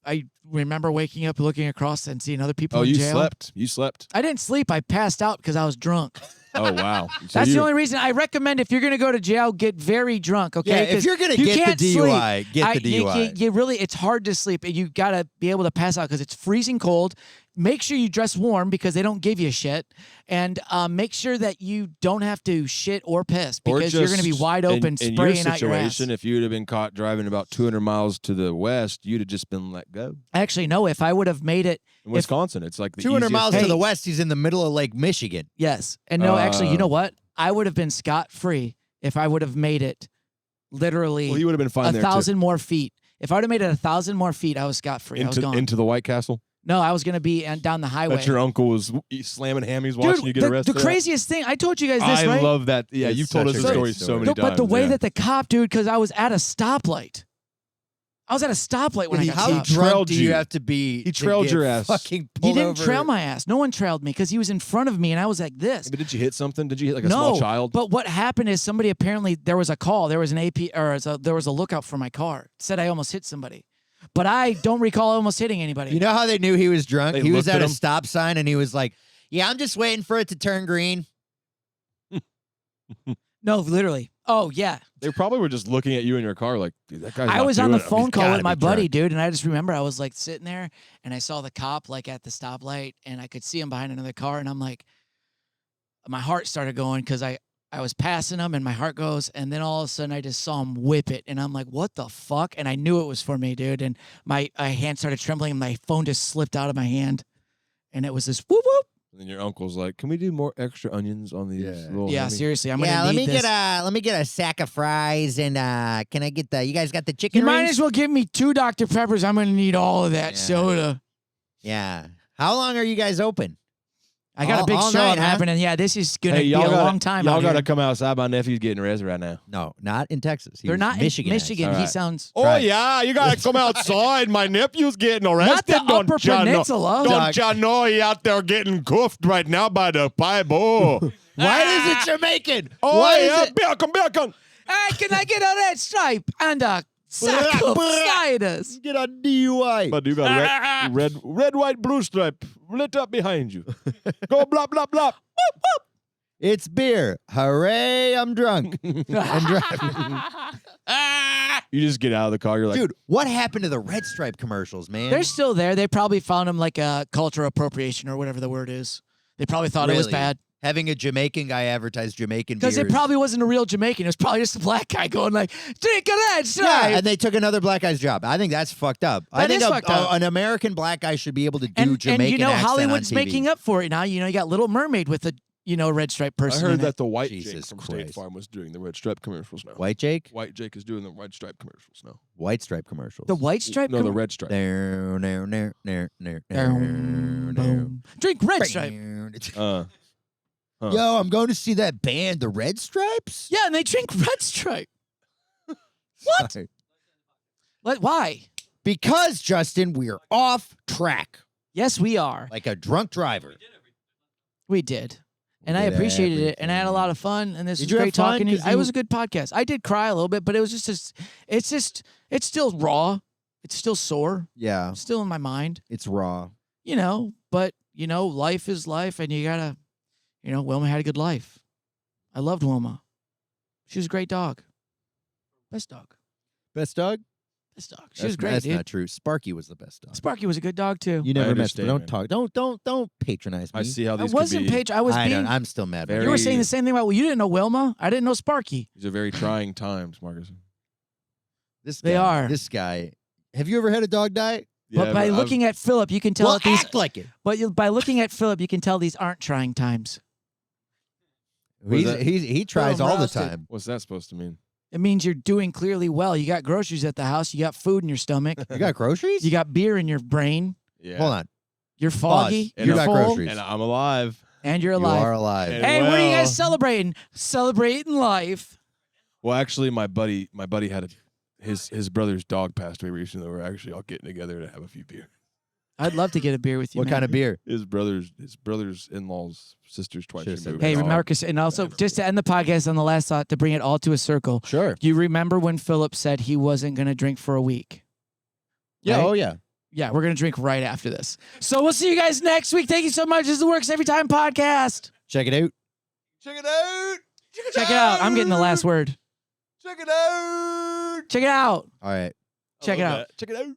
I remember waking up, looking across, and seeing other people in jail. Slept. You slept. I didn't sleep. I passed out because I was drunk. Oh, wow. So That's the only reason I recommend if you're going to go to jail, get very drunk, okay? Yeah, if you're going to get the DUI, get the DUI. You really, it's hard to sleep. You got to be able to pass out because it's freezing cold. Make sure you dress warm because they don't give you shit. And make sure that you don't have to shit or piss because you're going to be wide open spraying out your ass. If you would have been caught driving about 200 miles to the west, you'd have just been let go. Actually, no. If I would have made it. In Wisconsin, it's like the 200 easiest miles thing. to the west, he's in the middle of Lake Michigan. Yes. And no, actually, you know what? I would have been scot-free if I would have made it literally Well, you would have been fine there, 1,000 more feet. If I would have made it 1,000 more feet, I was scot-free. I was gone. Into the White Castle? No, I was going to be down the highway. That your uncle was slamming hammies watching you get arrested? The craziest thing, I told you guys this, right? I love that. Yeah, you've told us the story so many times. But the way that the cop, dude, because I was at a stoplight. I was at a stoplight when I got How stopped. drunk do you have to be? He trailed your ass. Fucking He didn't trail my ass. No one trailed me because he was in front of me and I was like this. But did you hit something? Did you hit like a small child? But what happened is somebody apparently, there was a call. There was an AP, or there was a lookout for my car. It said I almost hit somebody. But I don't recall almost hitting anybody. You know how they knew he was drunk? They He was looked at at a him? stop sign and he was like, "Yeah, I'm just waiting for it to turn green." No, literally. Oh, yeah. They probably were just looking at you in your car like, dude, that guy's I not was on doing the it. phone He's call gotta with my be buddy, drunk. dude, and I just remember I was like sitting there and I saw the cop like at the stoplight and I could see him behind another car and I'm like, my heart started going because I was passing him and my heart goes and then all of a sudden I just saw him whip it and I'm like, what the fuck? And I knew it was for me, dude. And my hand started trembling and my phone just slipped out of my hand and it was this whoop whoop. And then your uncle's like, "Can we do more extra onions on these little?" Yeah, hammies?" seriously, I'm gonna need this. let me get a sack of fries and can I get you guys got the chicken You might rings? as well give me 2 Dr. Peppers. I'm gonna need all of that soda. Yeah. How long are you guys open? I got a big all show night, huh? happening. Yeah, this is gonna be a y'all long time. Y'all out got to here. come outside. My nephew's getting arrested right now. No, not in Texas. They're not Michigan. in Michigan. All He right. sounds. Oh yeah, you gotta come outside. My nephew's getting arrested. Not the Upper Peninsula. Don't ya know he out there getting cuffed right now by the Bible? Why is it Jamaican? Oh Why yeah, is it? Bacon. Hey, can I get a red stripe and a sack of sliders? Get a DUI. But you got red, white, blue stripe lit up behind you. Go blah blah blah. It's beer. Hooray! I'm drunk. I'm driving. You just get out of the car. You're like, Dude, what happened to the red stripe commercials, man? They're still there. They probably found them like a cultural appropriation or whatever the word is. They probably thought it was Really? bad. Having a Jamaican guy advertise Jamaican Because beers. it probably wasn't a real Jamaican. It was probably just a black guy going like, drink a red stripe. Yeah, and they took another black guy's job. I think that's fucked up. I That think is fucked up. an American black guy should be able to do and Jamaican you know, accent Hollywood's on TV. making up for it now. You know, you got Little Mermaid with a, red stripe I person. heard in that it. the White Jesus Jake from Christ. State Farm was doing the red stripe commercials now. White Jake? White Jake is doing the red stripe commercials now. White stripe commercials. The white stripe. No, the red stripe. Drink red stripe. Yo, I'm going to see that band, the Red Stripes. Yeah, and they drink red stripe. What? Sorry. Why? Because, Justin, we're off track. Yes, we are. Like a drunk driver. We did. And I appreciated it, and I had a lot of fun, and this was great talking to you. It was a good podcast. I did cry a little bit, but it was it's still raw. It's still sore. Yeah. Still in my mind. It's raw. But, life is life, and you gotta, Wilma had a good life. I loved Wilma. She was a great dog. Best dog. Best dog? Best dog. She was great, That's dude. not true. Sparky was the best dog. Sparky was a good dog, too. You never met understand, Don't man. talk. Don't patronize me. I see how these I wasn't I was being... I'm still mad. You were saying the same thing about, you didn't know Wilma. I didn't know Sparky. These are very trying times, Marcus. They are. This guy. Have you ever had a dog die? But by looking at Philip, you can tell that these... act like it. But by looking at Philip, you can tell these aren't trying times. He tries all the time. What's that supposed to mean? It means you're doing clearly well. You got groceries at the house. You got food in your stomach. You got groceries? You got beer in your brain. Yeah. Hold on. You're foggy. And You're you got full. groceries. And I'm alive. And you're alive. You are alive. And Hey, what are you guys celebrating? Celebrating life. Well, actually, my buddy had his brother's dog passed away recently. We're actually all getting together to have a few beers. I'd love to get a beer with you. What kind of beer? His brother's in-laws, sisters twice removed. Hey, Marcus, and also just to end the podcast on the last thought, to bring it all to a circle. Sure. Do you remember when Philip said he wasn't going to drink for a week? Yeah. Right? Oh, yeah. Yeah, we're going to drink right after this. So we'll see you guys next week. Thank you so much. This is the Works Every Time podcast. Check it out. Check it out. Check it out. I'm getting the last word. Check it out. Check it out. All right. Check it out. Check it out.